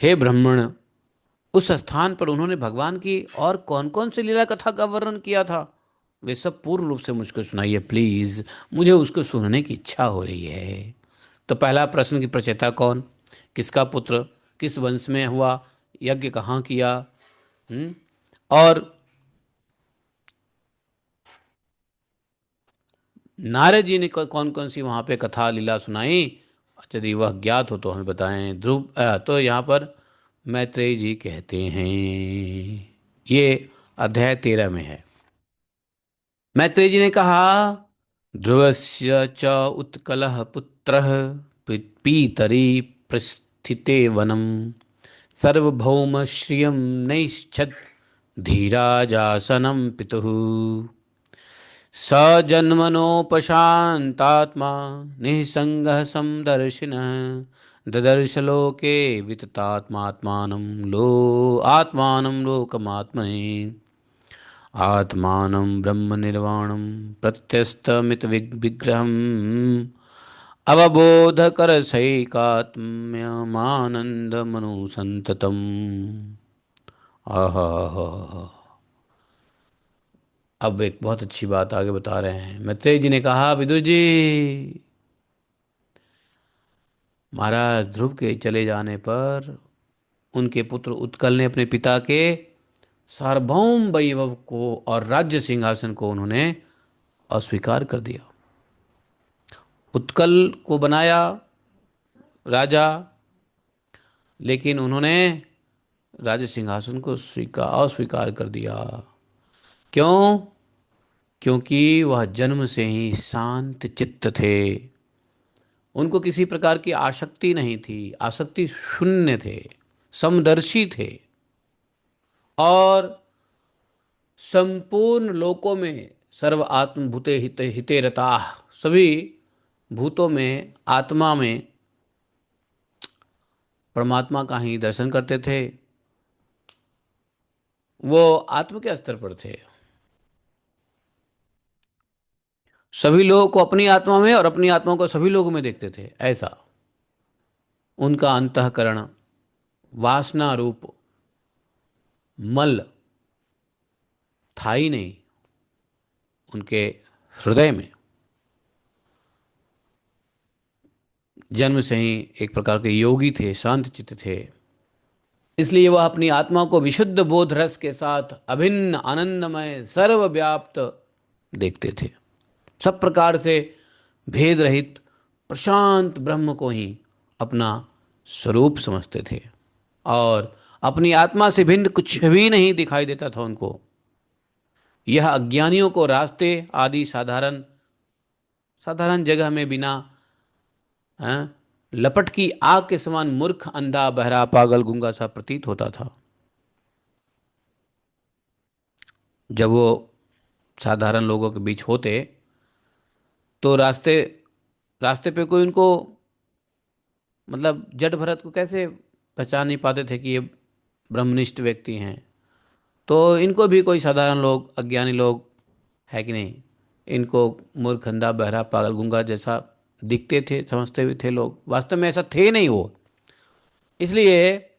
हे ब्राह्मण, उस स्थान पर उन्होंने भगवान की और कौन कौन सी लीला कथा का वर्णन किया था, वे सब पूर्ण रूप से मुझको सुनाइए प्लीज, मुझे उसको सुनने की इच्छा हो रही है। तो पहला प्रश्न, की प्रचेता कौन, किसका पुत्र, किस वंश में हुआ, यज्ञ कहाँ किया, और नारद जी ने कौन कौन सी वहाँ पे कथा लीला सुनाई। यदि वह ज्ञात हो तो हमें बताएं। ध्रुव तो यहाँ पर मैत्रेय जी कहते हैं, ये अध्याय 13 में है। मैत्रेय जी ने कहा, ध्रुवस्य च उत्कलः पुत्रः पीतरी प्रस्थिते वनम सार्वभौम श्रियं नैच्छत् धीराजासनं पितुः स जन्मनोपशान्तात्मा निःसङ्गः समदर्शिनः ददर्श लोके विततात्मात्मानं लो आत्मानं लोकमात्मने आत्मानं ब्रह्मनिर्वाणं प्रत्यस्तमितविग्रहम् अवबोधकरसैकात्म्यमानन्दमनुसन्ततम्। आहा। अब एक बहुत अच्छी बात आगे बता रहे हैं। मैत्रेय जी ने कहा, विदुर जी, महाराज ध्रुव के चले जाने पर उनके पुत्र उत्कल ने अपने पिता के सार्वभौम वैभव को और राज्य सिंहासन को उन्होंने अस्वीकार कर दिया। उत्कल को बनाया राजा, लेकिन उन्होंने राज्य सिंहासन को अस्वीकार कर दिया। क्यों? क्योंकि वह जन्म से ही शांत चित्त थे, उनको किसी प्रकार की आसक्ति नहीं थी, आसक्ति शून्य थे, समदर्शी थे, और संपूर्ण लोकों में सर्व आत्मभूते हिते रता, सभी भूतों में आत्मा में परमात्मा का ही दर्शन करते थे। वो आत्म के स्तर पर थे, सभी लोगों को अपनी आत्मा में और अपनी आत्मा को सभी लोगों में देखते थे। ऐसा उनका अंतःकरण वासना रूप मल था ही नहीं उनके हृदय में। जन्म से ही एक प्रकार के योगी थे, शांत चित्त थे, इसलिए वह अपनी आत्मा को विशुद्ध बोध रस के साथ अभिन्न आनंदमय सर्वव्याप्त देखते थे। सब प्रकार से भेद रहित प्रशांत ब्रह्म को ही अपना स्वरूप समझते थे, और अपनी आत्मा से भिन्न कुछ भी नहीं दिखाई देता था उनको। यह अज्ञानियों को रास्ते आदि साधारण साधारण जगह में बिना लपट की आग के समान मूर्ख, अंधा, बहरा, पागल, गूंगा सा प्रतीत होता था। जब वो साधारण लोगों के बीच होते तो रास्ते रास्ते पे कोई उनको, मतलब जट भरत को कैसे पहचान नहीं पाते थे कि ये ब्रह्मनिष्ठ व्यक्ति हैं। तो इनको भी कोई साधारण लोग, अज्ञानी लोग है कि नहीं, इनको मूर्ख, अंधा, बहरा, पागल, गूंगा जैसा दिखते थे, समझते भी थे लोग। वास्तव में ऐसा थे नहीं वो। इसलिए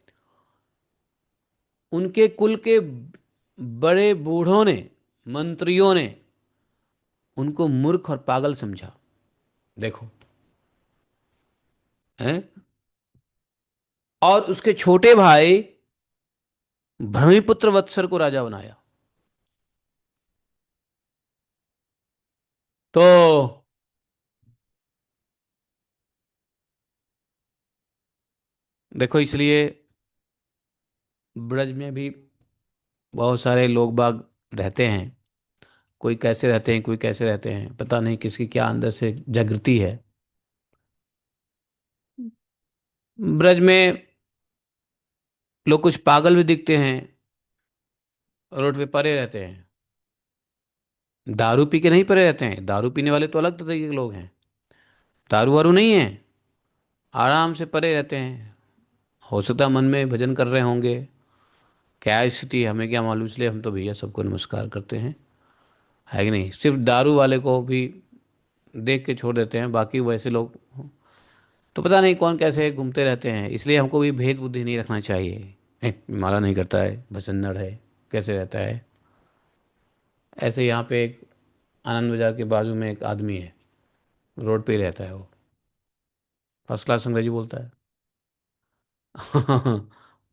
उनके कुल के बड़े बूढ़ों ने, मंत्रियों ने उनको मूर्ख और पागल समझा। देखो, हैं? और उसके छोटे भाई भ्रमिपुत्र वत्सर को राजा बनाया। तो देखो, इसलिए ब्रज में भी बहुत सारे लोग बाग रहते हैं। कोई कैसे रहते हैं, कोई कैसे रहते हैं, पता नहीं किसकी क्या अंदर से जागृति है। ब्रज में लोग कुछ पागल भी दिखते हैं, रोड पे पड़े रहते हैं। दारू पी के नहीं पड़े रहते हैं, दारू पीने वाले तो अलग तरीके के लोग हैं। दारू वारू नहीं है, आराम से पड़े रहते हैं। हो सकता है मन में भजन कर रहे होंगे, क्या स्थिति है, हमें क्या मालूम, इसलिए हम तो भैया सबको नमस्कार करते हैं, है कि नहीं। सिर्फ दारू वाले को भी देख के छोड़ देते हैं, बाकी वैसे लोग तो पता नहीं कौन कैसे घूमते रहते हैं। इसलिए हमको भी भेद बुद्धि नहीं रखना चाहिए। माला नहीं करता है, भजनर है, कैसे रहता है। ऐसे यहाँ पे एक आनंद बाजार के बाजू में एक आदमी है, रोड पे ही रहता है वो, फर्स्ट क्लास अंग्रेजी बोलता है।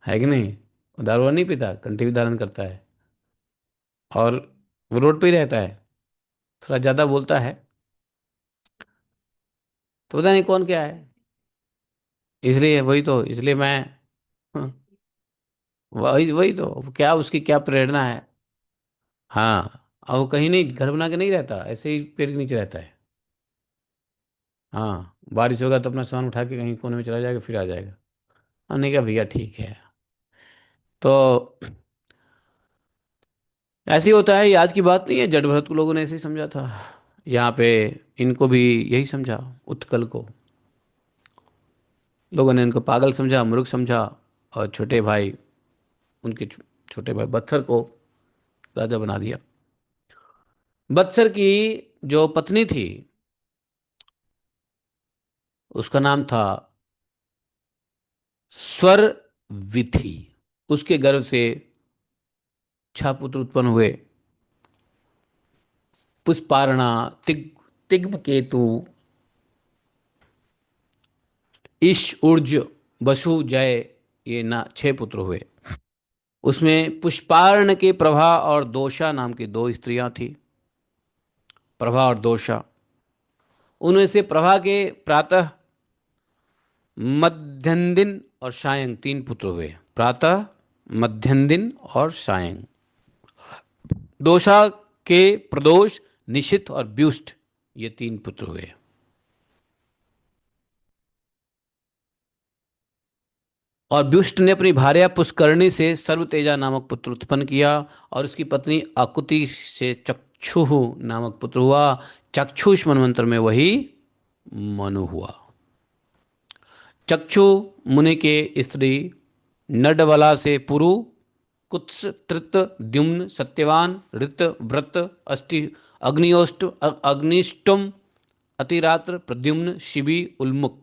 है कि नहीं। वो दारू वारू नहीं पीता, कंठी भी धारण करता है, और वो रोड पे ही रहता है। थोड़ा ज़्यादा बोलता है, तो पता नहीं कौन क्या है। इसलिए वही तो, इसलिए मैं हाँ, वही वही तो, क्या उसकी क्या प्रेरणा है। हाँ, और वो कहीं नहीं घर बना के नहीं रहता, ऐसे ही पेड़ के नीचे रहता है। हाँ, बारिश होगा तो अपना सामान उठा के कहीं कोने में चला जाएगा, फिर आ जाएगा। हमने कहा भैया ठीक है। तो ऐसे ही होता है, ये आज की बात नहीं है, जड़ भरत को लोगों ने ऐसे ही समझा था। यहाँ पे इनको भी यही समझा, उत्कल को लोगों ने इनको पागल समझा, मूर्ख समझा, और छोटे भाई, उनके छोटे भाई बत्सर को राजा बना दिया। बत्सर की जो पत्नी थी, उसका नाम था स्वर विथि। उसके गर्भ से 6 पुत्र उत्पन्न हुए। पुष्पारणा, तिग्म केतु, ईश, ऊर्ज, वसु, जय, ये ना 6 पुत्र हुए। उसमें पुष्पार्ण के प्रभा और दोषा नाम की 2 स्त्रियां थी। प्रभा और दोषा, उनमें से प्रभा के प्रातः, मध्यन दिन और सायं 3 पुत्र हुए। प्रातः, मध्यन दिन और सायं। दोषा के प्रदोष, निशित और व्युष्ट, ये 3 पुत्र हुए। और व्युष्ट ने अपनी भार्या पुष्करणी से सर्वतेजा नामक पुत्र उत्पन्न किया, और उसकी पत्नी आकुति से चक्षु नामक पुत्र हुआ। चक्षुष मनवंतर में वही मनु हुआ। चक्षु मुनि के स्त्री नडबला से पुरु, कुत्स, तृत, द्युम्न, सत्यवान, ऋत, व्रत, अष्टि, अग्निष्टम, अतिरात्र, प्रद्युम्न, शिबी, उल्मुक,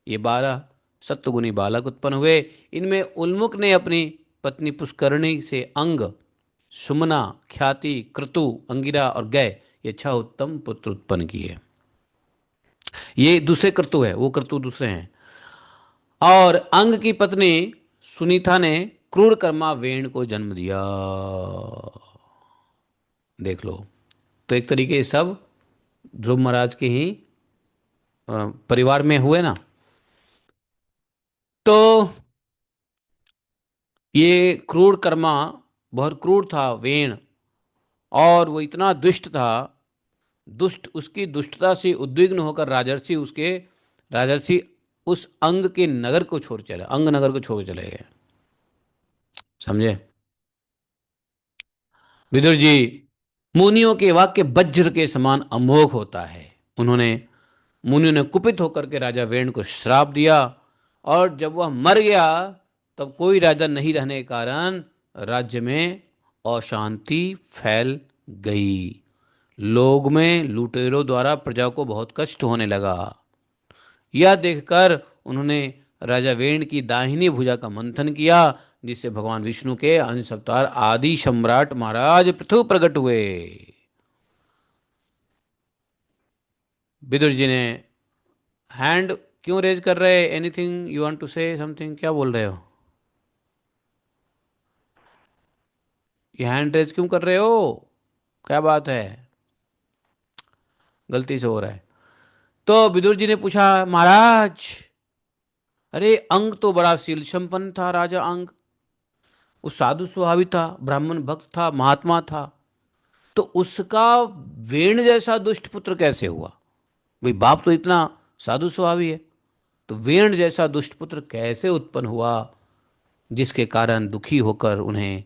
ये 12 सत्वगुणी बालक उत्पन्न हुए। इनमें उल्मुक ने अपनी पत्नी पुष्करणी से अंग, सुमना, ख्याति, क्रतु, अंगिरा और गय, ये 6 उत्तम पुत्र उत्पन्न किए। ये दूसरे क्रतु है, वो क्रतु दूसरे हैं। और अंग की पत्नी सुनीता ने क्रूर कर्मा वेण को जन्म दिया। देख लो, तो एक तरीके से सब ध्रुव महाराज के ही परिवार में हुए ना। तो ये क्रूर कर्मा बहुत क्रूर था वेण, और वो इतना दुष्ट था। दुष्ट, उसकी दुष्टता से उद्विग्न होकर राजर्षि उस अंग के नगर को छोड़ चले, अंग नगर को छोड़ चले गए। समझे विदुर जी। मुनियों के वाक्य वज्र के समान अमोघ होता है। उन्होंने मुनियों ने कुपित होकर के राजा वेण को श्राप दिया, और जब वह मर गया तब कोई राजा नहीं रहने के कारण राज्य में अशांति फैल गई। लोग में लुटेरों द्वारा प्रजा को बहुत कष्ट होने लगा। यह देखकर उन्होंने राजा वेण की दाहिनी भुजा का मंथन किया, जिससे भगवान विष्णु के अंश अवतार आदि सम्राट महाराज पृथु प्रकट हुए। विदुर जी ने हैंड क्यों रेज कर रहे? Anything you want to say something, क्या बोल रहे हो? ये हैंड रेज क्यों कर रहे हो? क्या बात है? गलती से हो रहा है। तो विदुर जी ने पूछा, महाराज, अरे अंग तो बड़ा शील संपन्न था, राजा अंग। वो साधु स्वभावी था, ब्राह्मण भक्त था, महात्मा था। तो उसका वेण जैसा दुष्ट पुत्र कैसे हुआ? भाई बाप तो इतना साधु स्वभावी है, तो वेण जैसा दुष्ट पुत्र कैसे उत्पन्न हुआ, जिसके कारण दुखी होकर उन्हें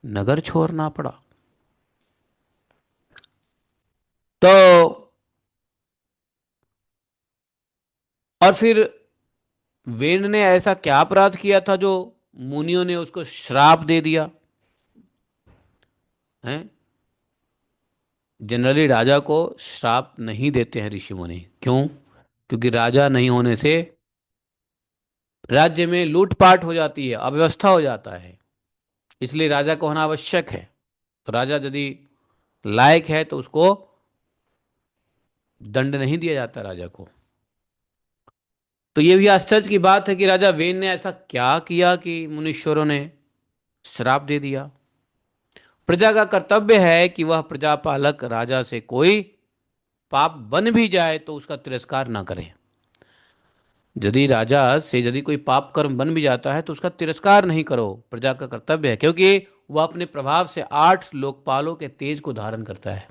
नगर छोड़ना पड़ा? तो और फिर वेण ने ऐसा क्या अपराध किया था जो मुनियों ने उसको श्राप दे दिया है? जनरली राजा को श्राप नहीं देते हैं ऋषि मुनि। क्यों? क्योंकि राजा नहीं होने से राज्य में लूटपाट हो जाती है, अव्यवस्था हो जाता है, इसलिए राजा को होना आवश्यक है। तो राजा यदि लायक है तो उसको दंड नहीं दिया जाता राजा को। तो ये भी आश्चर्य की बात है कि राजा वेन ने ऐसा क्या किया कि मुनीश्वरों ने श्राप दे दिया। प्रजा का कर्तव्य है कि वह प्रजापालक राजा से कोई पाप बन भी जाए तो उसका तिरस्कार ना करे। यदि राजा से यदि कोई पाप कर्म बन भी जाता है तो उसका तिरस्कार नहीं करो, प्रजा का कर्तव्य है, क्योंकि वह अपने प्रभाव से 8 लोकपालों के तेज को धारण करता है।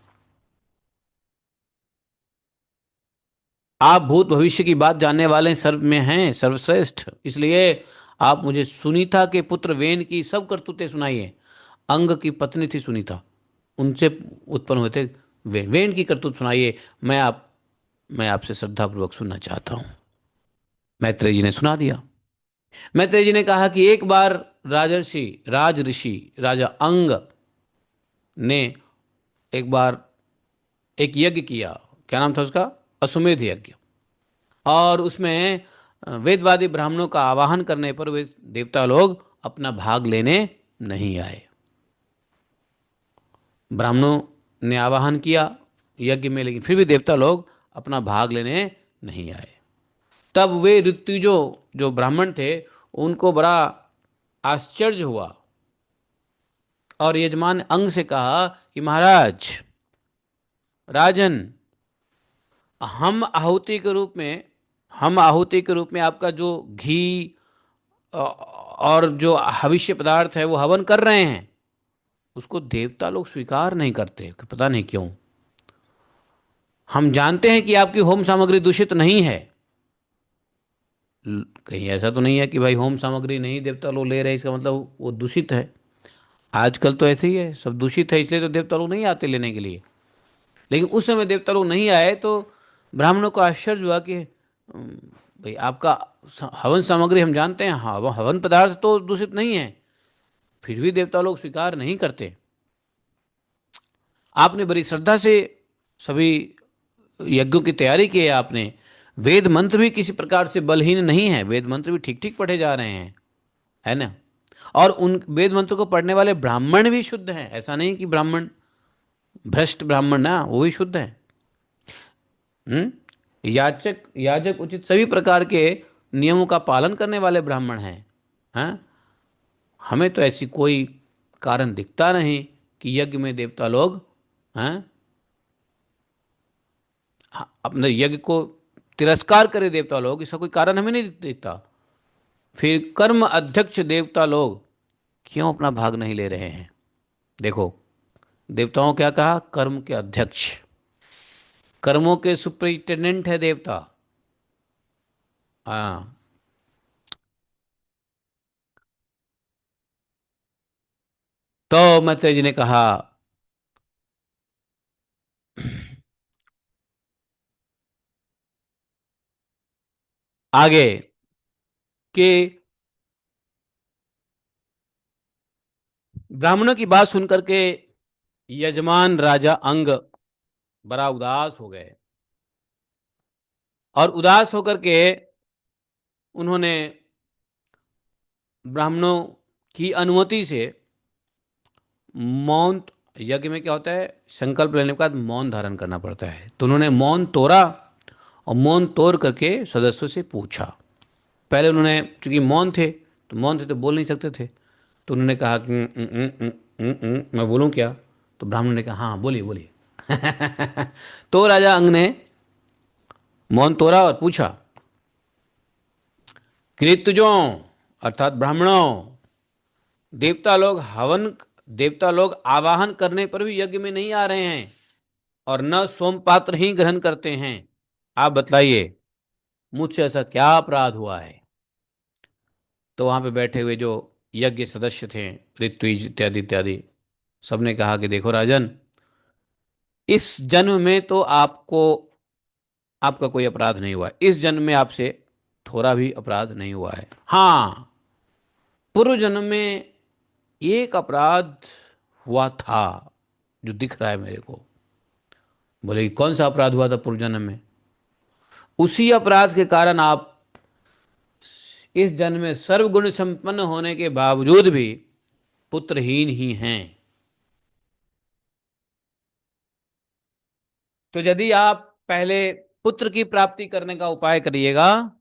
आप भूत भविष्य की बात जानने वाले सर्व में हैं सर्वश्रेष्ठ, इसलिए आप मुझे सुनीता के पुत्र वेन की सब करतूतें सुनाइए। अंग की पत्नी थी सुनीता, उनसे उत्पन्न हुए थे वेन। वेन की करतूत सुनाइए, मैं आपसे श्रद्धापूर्वक सुनना चाहता हूँ। मैत्रेय जी ने सुना दिया। मैत्रेय जी ने कहा कि एक बार राज ऋषि राजा अंग ने एक बार एक यज्ञ किया। क्या नाम था उसका? अश्वमेध यज्ञ। और उसमें वेदवादी ब्राह्मणों का आवाहन करने पर वे देवता लोग अपना भाग लेने नहीं आए। ब्राह्मणों ने आवाहन किया यज्ञ में, लेकिन फिर भी देवता लोग अपना भाग लेने नहीं आए। तब वे ऋत्विजों जो ब्राह्मण थे उनको बड़ा आश्चर्य हुआ, और यजमान अंग से कहा कि महाराज, राजन, हम आहुति के रूप में हम आहुति के रूप में आपका जो घी और जो हविष्य पदार्थ है वो हवन कर रहे हैं, उसको देवता लोग स्वीकार नहीं करते, पता नहीं क्यों। हम जानते हैं कि आपकी होम सामग्री दूषित नहीं है। कहीं ऐसा तो नहीं है कि भाई होम सामग्री नहीं देवता लोग ले रहे हैं इसका मतलब वो दूषित है? आजकल तो ऐसे ही है, सब दूषित है, इसलिए तो देवता लोग नहीं आते लेने के लिए। लेकिन उस समय देवता लोग नहीं आए तो ब्राह्मणों को आश्चर्य हुआ कि भाई आपका हवन सामग्री हम जानते हैं, हाँ, हवन पदार्थ तो दूषित नहीं है, फिर भी देवता लोग स्वीकार नहीं करते। आपने बड़ी श्रद्धा से सभी यज्ञों की तैयारी की है आपने। वेद मंत्र भी किसी प्रकार से बलहीन नहीं है, वेद मंत्र भी ठीक ठीक पढ़े जा रहे हैं, है ना? और उन वेद मंत्र को पढ़ने वाले ब्राह्मण भी शुद्ध हैं, ऐसा नहीं कि ब्राह्मण भ्रष्ट ब्राह्मण ना, वो भी शुद्ध है। याचक याजक उचित सभी प्रकार के नियमों का पालन करने वाले ब्राह्मण हैं। हैं? हमें तो ऐसी कोई कारण दिखता नहीं कि यज्ञ में देवता लोग हैं अपने यज्ञ को तिरस्कार करे देवता लोग, इसका कोई कारण हमें नहीं दिखता। फिर कर्म अध्यक्ष देवता लोग क्यों अपना भाग नहीं ले रहे हैं? देखो, देवताओं क्या कहा? कर्म के अध्यक्ष, कर्मों के सुपरिटेंडेंट है देवता। हाँ। तो मैत्रेय जी ने कहा आगे कि ब्राह्मणों की बात सुनकर के यजमान राजा अंग बड़ा उदास हो गए, और उदास होकर के उन्होंने ब्राह्मणों की अनुमति से मौन, यज्ञ में क्या होता है, संकल्प लेने के बाद मौन धारण करना पड़ता है, तो उन्होंने मौन तोड़ा और मौन तोड़ करके सदस्यों से पूछा। पहले उन्होंने, चूंकि मौन थे तो बोल नहीं सकते थे, तो उन्होंने कहा कि मैं बोलूं क्या? तो ब्राह्मण ने कहा हाँ बोलिए बोलिए। तो राजा अंग ने मौन तोड़ा और पूछा, कृतजों अर्थात ब्राह्मणों, देवता लोग हवन देवता लोग आवाहन करने पर भी यज्ञ में नहीं आ रहे हैं और न सोमपात्र ही ग्रहण करते हैं। आप बतलाइए, मुझसे ऐसा क्या अपराध हुआ है? तो वहां पे बैठे हुए जो यज्ञ सदस्य थे, ऋत्विज इत्यादि इत्यादि, सबने कहा कि देखो राजन, इस जन्म में तो आपका कोई अपराध नहीं हुआ, इस जन्म में आपसे थोड़ा भी अपराध नहीं हुआ है। हाँ, पूर्व जन्म में एक अपराध हुआ था जो दिख रहा है मेरे को। बोले कि कौन सा अपराध हुआ था पूर्व जन्म में? उसी अपराध के कारण आप इस जन्म में सर्वगुण संपन्न होने के बावजूद भी पुत्रहीन ही हैं। तो यदि आप पहले पुत्र की प्राप्ति करने का उपाय करिएगा,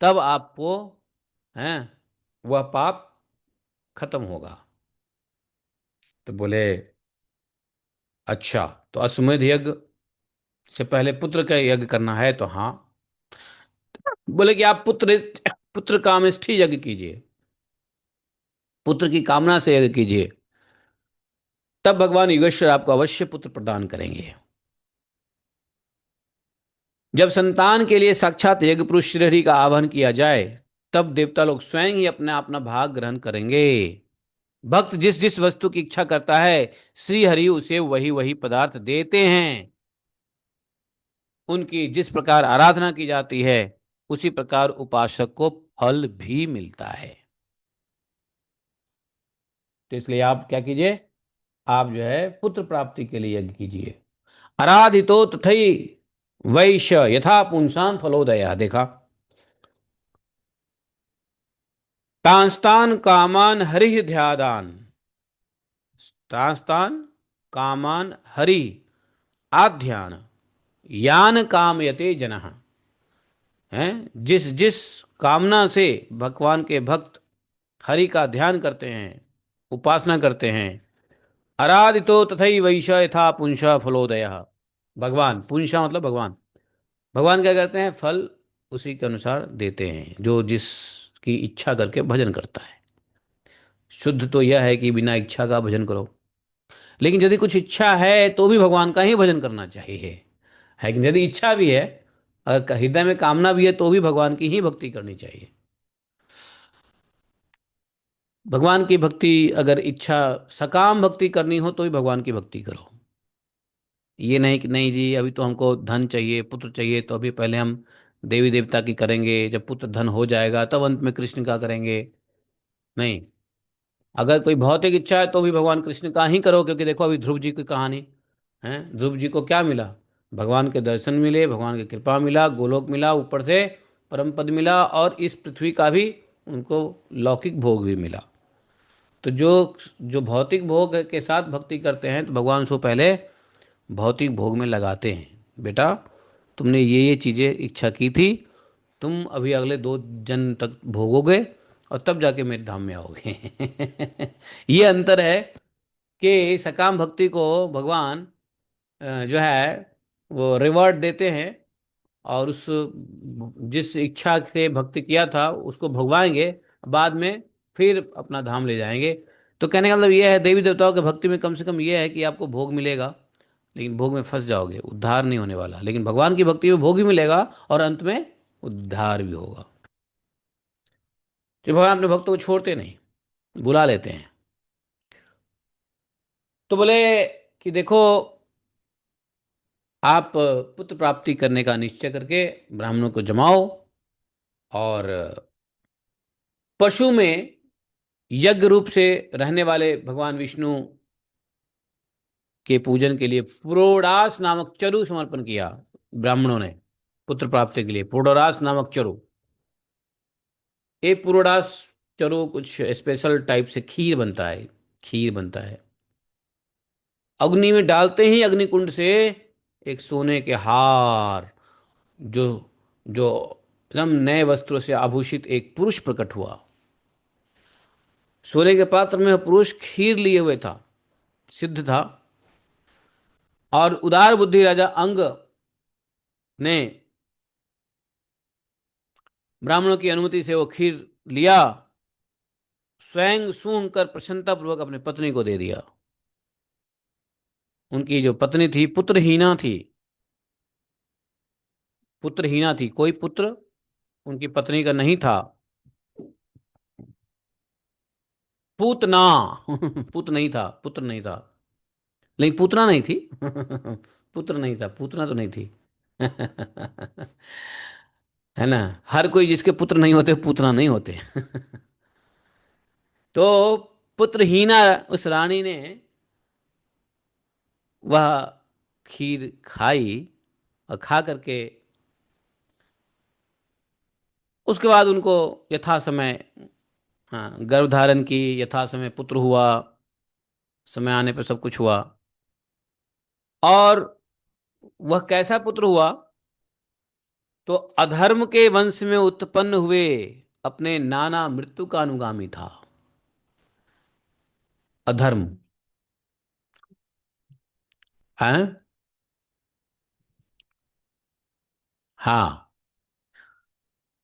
तब आपको, हैं, वह पाप खत्म होगा। तो बोले अच्छा, तो अश्वमेध यज्ञ से पहले पुत्र का यज्ञ करना है तो हाँ। बोले कि आप पुत्र कामेष्ठी यज्ञ कीजिए, पुत्र की कामना से यज्ञ कीजिए, तब भगवान योगेश्वर आपको अवश्य पुत्र प्रदान करेंगे। जब संतान के लिए साक्षात यज्ञ पुरुष श्रीहरि का आह्वान किया जाए, तब देवता लोग स्वयं ही अपना अपना भाग ग्रहण करेंगे। भक्त जिस जिस वस्तु की इच्छा करता है, श्री हरि उसे वही वही पदार्थ देते हैं। उनकी जिस प्रकार आराधना की जाती है, उसी प्रकार उपासक को फल भी मिलता है। तो इसलिए आप क्या कीजिए, आप जो है पुत्र प्राप्ति के लिए यज्ञ कीजिए। आराधितो तथई वैश्य यथा पुंसाम फलोदया, देखा, तांस्तान कामान हरि ध्यादान, तांस्तान कामान हरि आध्यान यान कामयते जनः, हैं, जिस जिस कामना से भगवान के भक्त हरि का ध्यान करते हैं, उपासना करते हैं, आराधितो तथई वैश यथा पुंस फलोदय, भगवान, पुंसा मतलब भगवान, भगवान क्या करते हैं, फल उसी के अनुसार देते हैं जो जिसकी इच्छा करके भजन करता है। शुद्ध तो यह है कि बिना इच्छा का भजन करो, लेकिन यदि कुछ इच्छा है तो भी भगवान का ही भजन करना चाहिए, है कि यदि इच्छा भी है, अगर हृदय में कामना भी है, तो भी भगवान की ही भक्ति करनी चाहिए। भगवान की भक्ति, अगर इच्छा सकाम भक्ति करनी हो तो भी भगवान की भक्ति करो। ये नहीं कि नहीं जी अभी तो हमको धन चाहिए, पुत्र चाहिए, तो अभी पहले हम देवी देवता की करेंगे, जब पुत्र धन हो जाएगा तब अंत में कृष्ण का करेंगे। नहीं, अगर कोई भौतिक इच्छा है तो भी भगवान कृष्ण का ही करो, क्योंकि देखो अभी ध्रुव जी की कहानी है, ध्रुव जी को क्या मिला? भगवान के दर्शन मिले, भगवान की कृपा मिला, गोलोक मिला, ऊपर से परम पद मिला, और इस पृथ्वी का भी उनको लौकिक भोग भी मिला। तो जो जो भौतिक भोग के साथ भक्ति करते हैं, तो भगवान उसको पहले भौतिक भोग में लगाते हैं। बेटा, तुमने ये चीज़ें इच्छा की थी, तुम अभी अगले 2 जन्म तक भोगोगे और तब जाके मेरे धाम में आओगे। ये अंतर है कि सकाम भक्ति को भगवान जो है वो रिवॉर्ड देते हैं, और उस जिस इच्छा से भक्ति किया था उसको भगवाएंगे, बाद में फिर अपना धाम ले जाएंगे। तो कहने का मतलब ये है, देवी देवताओं के भक्ति में कम से कम ये है कि आपको भोग मिलेगा, लेकिन भोग में फंस जाओगे, उद्धार नहीं होने वाला। लेकिन भगवान की भक्ति में भोग भी मिलेगा और अंत में उद्धार भी होगा। तो भगवान अपने भक्तों को छोड़ते नहीं, बुला लेते हैं। तो बोले कि देखो, आप पुत्र प्राप्ति करने का निश्चय करके ब्राह्मणों को जमाओ, और पशु में यज्ञ रूप से रहने वाले भगवान विष्णु के पूजन के लिए पुरोडास नामक चरु समर्पण किया ब्राह्मणों ने। पुत्र प्राप्ति के लिए पुरोडास नामक चरु, एक पुरोडास चरु कुछ स्पेशल टाइप से खीर बनता है, खीर बनता है। अग्नि में डालते ही अग्निकुंड से एक सोने के हार जो जो एकदम नए वस्त्रों से आभूषित एक पुरुष प्रकट हुआ। सोने के पात्र में वह पुरुष खीर लिए हुए था, सिद्ध था। और उदार बुद्धि राजा अंग ने ब्राह्मणों की अनुमति से वो खीर लिया, स्वयं सूंघ कर प्रसन्नता पूर्वक अपनी पत्नी को दे दिया। उनकी जो पत्नी थी पुत्रहीना थी, पुत्रहीना थी, कोई पुत्र उनकी पत्नी का नहीं था। पूतना पुत्र नहीं था, पुत्र नहीं था, लेकिन पूतना नहीं थी पुत्र नहीं था, पूतना तो नहीं थी है ना। हर कोई जिसके पुत्र नहीं होते पूतना नहीं होते तो पुत्रहीना उस रानी ने वह खीर खाई, और खा करके उसके बाद उनको यथा समय, हाँ, गर्भ धारण की, यथा समय पुत्र हुआ, समय आने पर सब कुछ हुआ। और वह कैसा पुत्र हुआ? तो अधर्म के वंश में उत्पन्न हुए अपने नाना मृत्यु का अनुगामी था। अधर्म है। हाँ,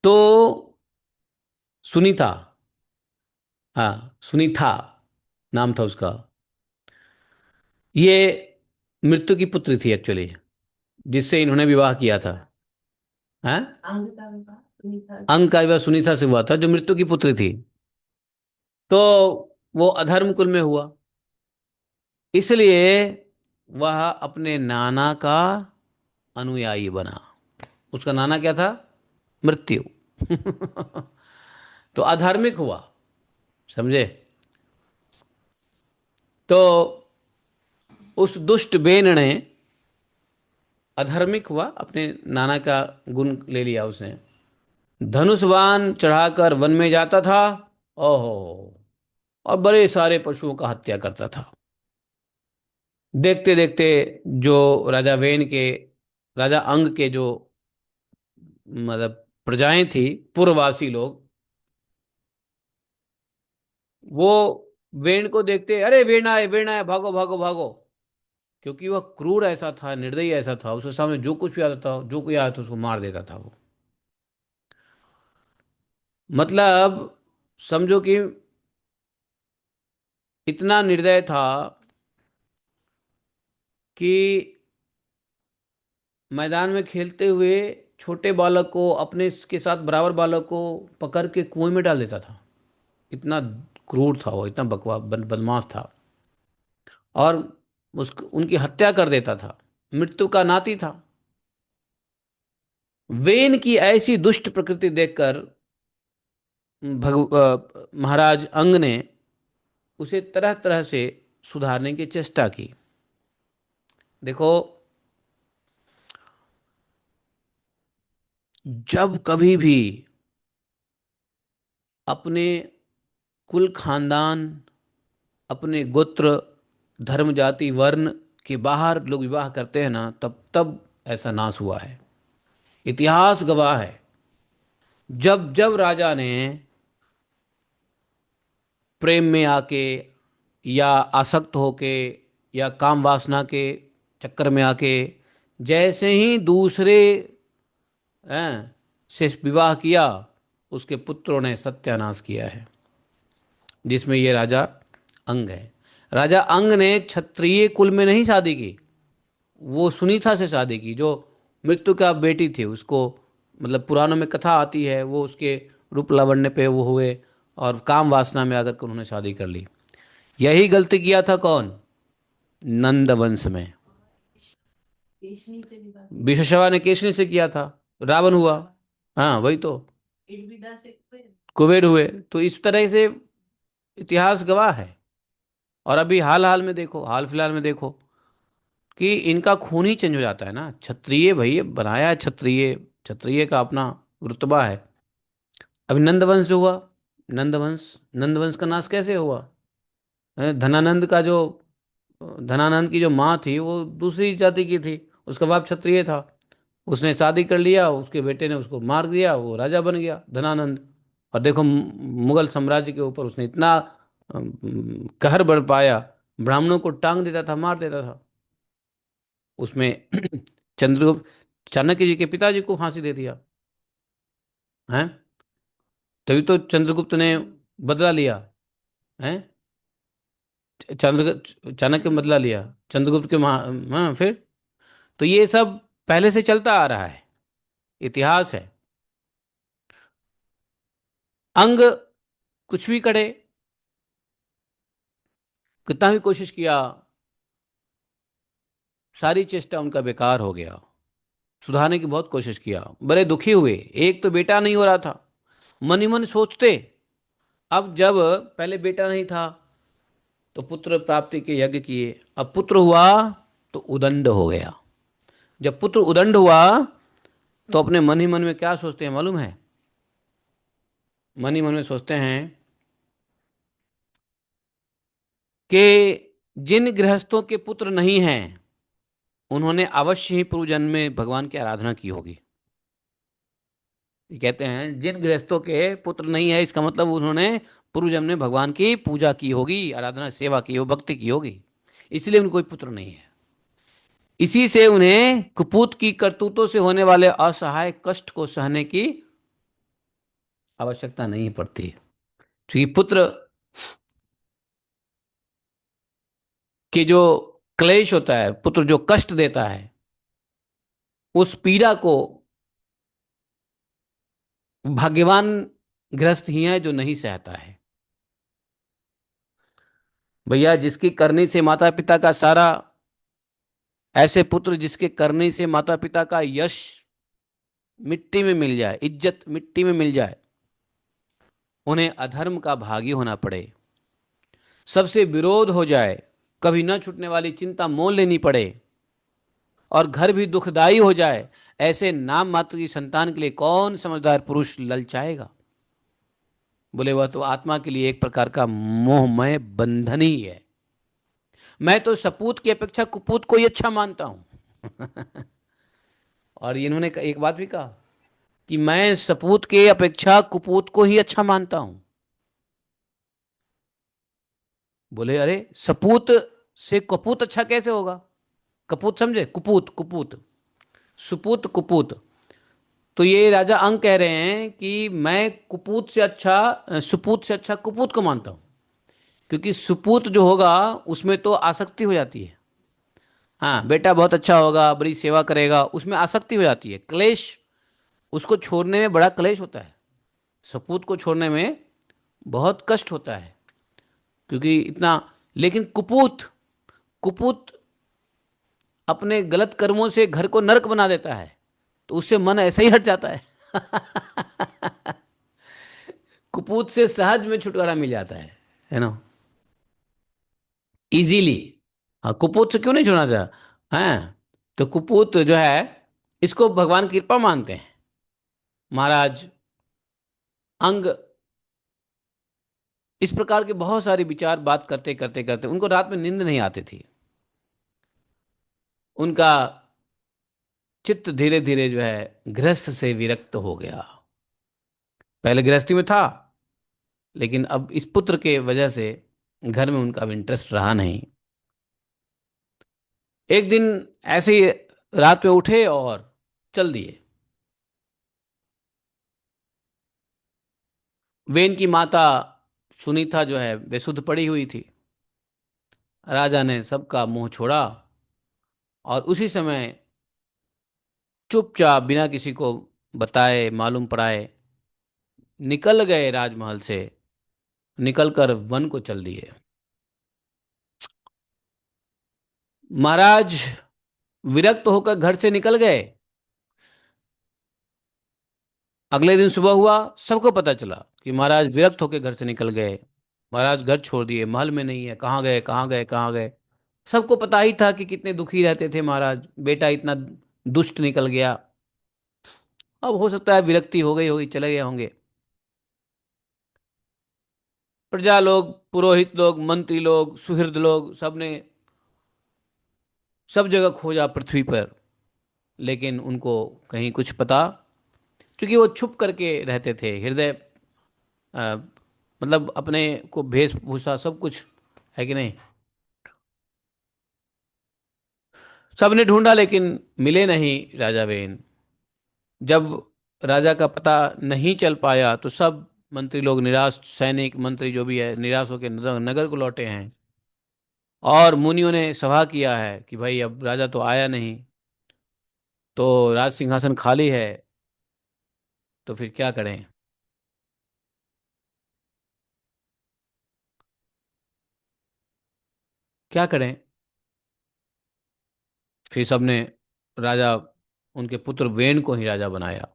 तो सुनीता, हाँ सुनीता नाम था उसका। ये मृत्यु की पुत्री थी एक्चुअली, जिससे इन्होंने विवाह किया था। हैं? अंग का विवाह सुनीता से हुआ था, जो मृत्यु की पुत्री थी। तो वो अधर्म कुल में हुआ, इसलिए वह अपने नाना का अनुयायी बना। उसका नाना क्या था? मृत्यु तो अधार्मिक हुआ, समझे। तो उस दुष्ट बेन ने अधर्मिक हुआ, अपने नाना का गुण ले लिया उसने। धनुष बाण चढ़ाकर वन में जाता था, ओहो, और बड़े सारे पशुओं का हत्या करता था। देखते देखते जो राजा वेन के, राजा अंग के जो मतलब प्रजाएं थी, पूर्ववासी लोग, वो वेन को देखते, अरे वेन आए, भागो भागो भागो। क्योंकि वह क्रूर ऐसा था, निर्दयी ऐसा था, उसके सामने जो कुछ भी आता था, जो कोई आता था उसको मार देता था वो। मतलब समझो कि इतना निर्दय था कि मैदान में खेलते हुए छोटे बालक को, अपने के साथ बराबर बालक को पकड़ के कुएं में डाल देता था। इतना क्रूर था वो, इतना बदमाश था। और उनकी हत्या कर देता था, मृत्यु का नाती था। वेन की ऐसी दुष्ट प्रकृति देखकर महाराज अंग ने उसे तरह तरह से सुधारने की चेष्टा की। देखो, जब कभी भी अपने कुल खानदान, अपने गोत्र, धर्म, जाति, वर्ण के बाहर लोग विवाह करते हैं ना, तब तब ऐसा नाश हुआ है। इतिहास गवाह है, जब जब राजा ने प्रेम में आके, या आसक्त होके, या काम वासना के चक्कर में आके, जैसे ही दूसरे से विवाह किया, उसके पुत्रों ने सत्यानाश किया है, जिसमें ये राजा अंग है। राजा अंग ने क्षत्रिय कुल में नहीं शादी की, वो सुनीता से शादी की, जो मृत्यु का बेटी थी। उसको मतलब पुराणों में कथा आती है, वो उसके रूप लावण्य पे वो हुए, और काम वासना में आकर के उन्होंने शादी कर ली। यही गलती किया था कौन? नंद वंश में विश्वशवा ने केशनी से किया था, रावण हुआ। हाँ वही तो, कुबेर हुए। तो इस तरह से इतिहास गवाह है। और अभी हाल हाल में देखो, हाल फिलहाल में देखो कि इनका खून ही चेंज हो जाता है ना। क्षत्रिय भाई बनाया है, क्षत्रिय, क्षत्रिय का अपना रुतबा है। अभी नंदवंश जो हुआ, नंदवंश, नंदवंश का नाश कैसे हुआ? धनानंद का जो, धनानंद की जो माँ थी वो दूसरी जाति की थी, उसका बाप क्षत्रिय था। उसने शादी कर लिया, उसके बेटे ने उसको मार दिया, वो राजा बन गया धनानंद। और देखो मुगल साम्राज्य के ऊपर उसने इतना कहर बरपाया, ब्राह्मणों को टांग देता था, मार देता था। उसमें चंद्रगुप्त, चाणक्य जी के पिताजी को फांसी दे दिया है। तभी तो चंद्रगुप्त ने बदला लिया है। चाणक्य बदला लिया चंद्रगुप्त के हाँ, फिर तो ये सब पहले से चलता आ रहा है, इतिहास है। अंग कुछ भी करे, कितना भी कोशिश किया, सारी चेष्टा उनका बेकार हो गया। सुधारने की बहुत कोशिश किया, बड़े दुखी हुए। एक तो बेटा नहीं हो रहा था, मन ही मन सोचते। अब जब पहले बेटा नहीं था तो पुत्र प्राप्ति के यज्ञ किए, अब पुत्र हुआ तो उदंड हो गया। जब पुत्र उदंड हुआ तो अपने मन ही मन में क्या सोचते हैं मालूम है? मन ही मन में सोचते हैं कि जिन गृहस्थों के पुत्र नहीं हैं उन्होंने अवश्य ही पूर्व जन्म में भगवान की आराधना की होगी। ये कहते हैं जिन गृहस्थों के पुत्र नहीं है, इसका मतलब उन्होंने पूर्व जन्म में भगवान की पूजा की होगी, आराधना सेवा की हो, भक्ति की होगी, इसलिए उनको कोई पुत्र नहीं है। इसी से उन्हें कुपूत की करतूतों से होने वाले असहाय कष्ट को सहने की आवश्यकता नहीं पड़ती, क्योंकि पुत्र के जो क्लेश होता है, पुत्र जो कष्ट देता है, उस पीड़ा को भाग्यवान गृहस्थ ही है जो नहीं सहता है। भैया जिसकी करनी से माता पिता का सारा, ऐसे पुत्र जिसके करने से माता पिता का यश मिट्टी में मिल जाए, इज्जत मिट्टी में मिल जाए, उन्हें अधर्म का भागी होना पड़े, सबसे विरोध हो जाए, कभी न छूटने वाली चिंता मोल लेनी पड़े, और घर भी दुखदाई हो जाए, ऐसे नाम मात्र की संतान के लिए कौन समझदार पुरुष ललचाएगा? बोले वह तो आत्मा के लिए एक प्रकार का मोहमय बंधन ही है। मैं तो सपूत की अपेक्षा कुपूत को ही अच्छा मानता हूं। और इन्होंने एक बात भी कहा कि मैं सपूत के अपेक्षा कुपूत को ही अच्छा मानता हूं। बोले अरे सपूत से कपूत अच्छा कैसे होगा? कपूत समझे, कुपूत कुपूत, सुपूत कुपूत। तो ये राजा अंग कह रहे हैं कि मैं कुपूत से अच्छा, सुपूत से अच्छा कुपूत को मानता हूं, क्योंकि सुपूत जो होगा उसमें तो आसक्ति हो जाती है। हाँ बेटा बहुत अच्छा होगा, बड़ी सेवा करेगा, उसमें आसक्ति हो जाती है, क्लेश, उसको छोड़ने में बड़ा क्लेश होता है। सपूत को छोड़ने में बहुत कष्ट होता है, क्योंकि इतना। लेकिन कुपूत, कुपूत अपने गलत कर्मों से घर को नरक बना देता है, तो उससे मन ऐसा ही हट जाता है। कुपूत से सहज में छुटकारा मिल जाता है ना, इजीली। हाँ कुपूत से क्यों नहीं छुड़ना चाह, हाँ। तो कुपूत जो है, इसको भगवान की कृपा मानते हैं। महाराज अंग इस प्रकार के बहुत सारे विचार बात करते करते करते उनको रात में नींद नहीं आती थी। उनका चित्त धीरे धीरे जो है गृहस्थ से विरक्त हो गया। पहले गृहस्थी में था, लेकिन अब इस पुत्र के वजह से घर में उनका अब इंटरेस्ट रहा नहीं। एक दिन ऐसे ही रात में उठे और चल दिए। वेन की माता सुनीता जो है बेसुध पड़ी हुई थी। राजा ने सबका मुंह छोड़ा और उसी समय चुपचाप बिना किसी को बताए मालूम पड़ाए निकल गए राजमहल से, निकलकर वन को चल दिए। महाराज विरक्त होकर घर से निकल गए। अगले दिन सुबह हुआ, सबको पता चला कि महाराज विरक्त होकर घर से निकल गए। महाराज घर छोड़ दिए, महल में नहीं है, कहाँ गए कहाँ गए कहाँ गए। सबको पता ही था कि कितने दुखी रहते थे महाराज, बेटा इतना दुष्ट निकल गया। अब हो सकता है विरक्ति हो गई होगी, चले गए होंगे। प्रजा लोग, पुरोहित लोग, मंत्री लोग, सुहृद लोग, सबने सब जगह खोजा पृथ्वी पर, लेकिन उनको कहीं कुछ पता, क्योंकि वो छुप करके रहते थे, हृदय अ, मतलब अपने को वेशभूषा सब कुछ, है कि नहीं। सबने ढूंढा लेकिन मिले नहीं राजा वेन। जब राजा का पता नहीं चल पाया तो सब मंत्री लोग निराश, सैनिक मंत्री जो भी है, निराश होकर नगर नगर को लौटे हैं। और मुनियों ने सभा किया है कि भाई अब राजा तो आया नहीं, तो राज सिंहासन खाली है, तो फिर क्या करें। क्या करें। फिर सबने राजा, उनके पुत्र वेन को ही राजा बनाया।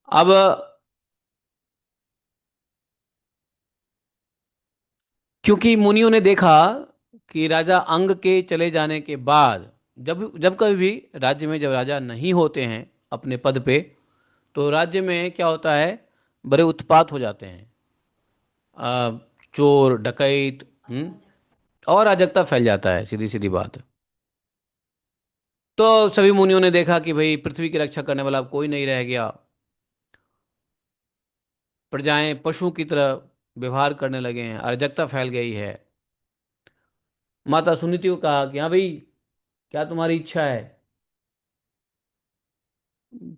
अब क्योंकि मुनियों ने देखा कि राजा अंग के चले जाने के बाद, जब जब कभी भी राज्य में जब राजा नहीं होते हैं अपने पद पे, तो राज्य में क्या होता है, बड़े उत्पात हो जाते हैं। आ, चोर डकैत, और अराजकता फैल जाता है, सीधी सीधी बात। तो सभी मुनियों ने देखा कि भाई पृथ्वी की रक्षा करने वाला अब कोई नहीं रह गया। प्रजाएं पशु की तरह व्यवहार करने लगे हैं, अराजकता फैल गई है। माता सुनीति को कहा कि हाँ भाई, क्या तुम्हारी इच्छा है,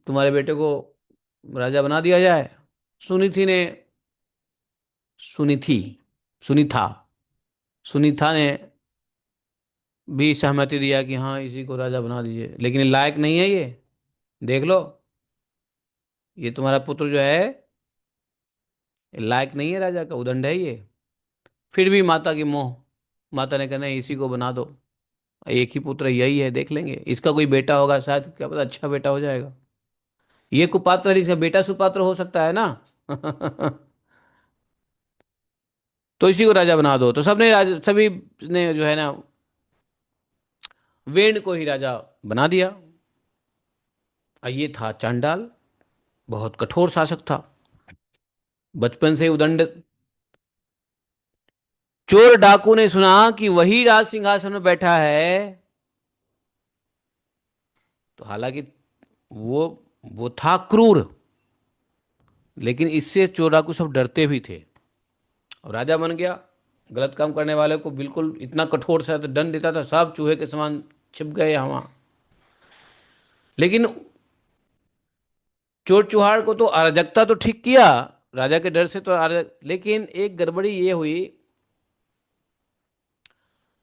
तुम्हारे बेटे को राजा बना दिया जाए। सुनीति ने, सुनीति, सुनीता, सुनीता ने भी सहमति दिया कि हाँ इसी को राजा बना दीजिए, लेकिन ये लायक नहीं है, ये देख लो, ये तुम्हारा पुत्र जो है, ये लायक नहीं है, राजा का उदंड है ये। फिर भी माता की मोह, माता ने कहा नहीं, इसी को बना दो, एक ही पुत्र यही है, देख लेंगे, इसका कोई बेटा होगा शायद, क्या पता अच्छा बेटा हो जाएगा। ये कुपात्र है, इसका बेटा सुपात्र हो सकता है ना। तो इसी को राजा बना दो। तो सबने सभी ने जो है ना, वेण को ही राजा बना दिया। और ये था चांडाल, बहुत कठोर शासक था, बचपन से ही उदंड। चोर डाकू ने सुना कि वही राज सिंहासन में बैठा है, तो हालांकि वो वो था क्रूर, लेकिन इससे चोर डाकू सब डरते भी थे। और राजा बन गया, गलत काम करने वाले को बिल्कुल इतना कठोर सा दंड देता था, सब चूहे के समान छिप गए वहां। लेकिन चोर चुहाड़ को तो अराजकता तो ठीक किया, राजा के डर से तो लेकिन एक गड़बड़ी ये हुई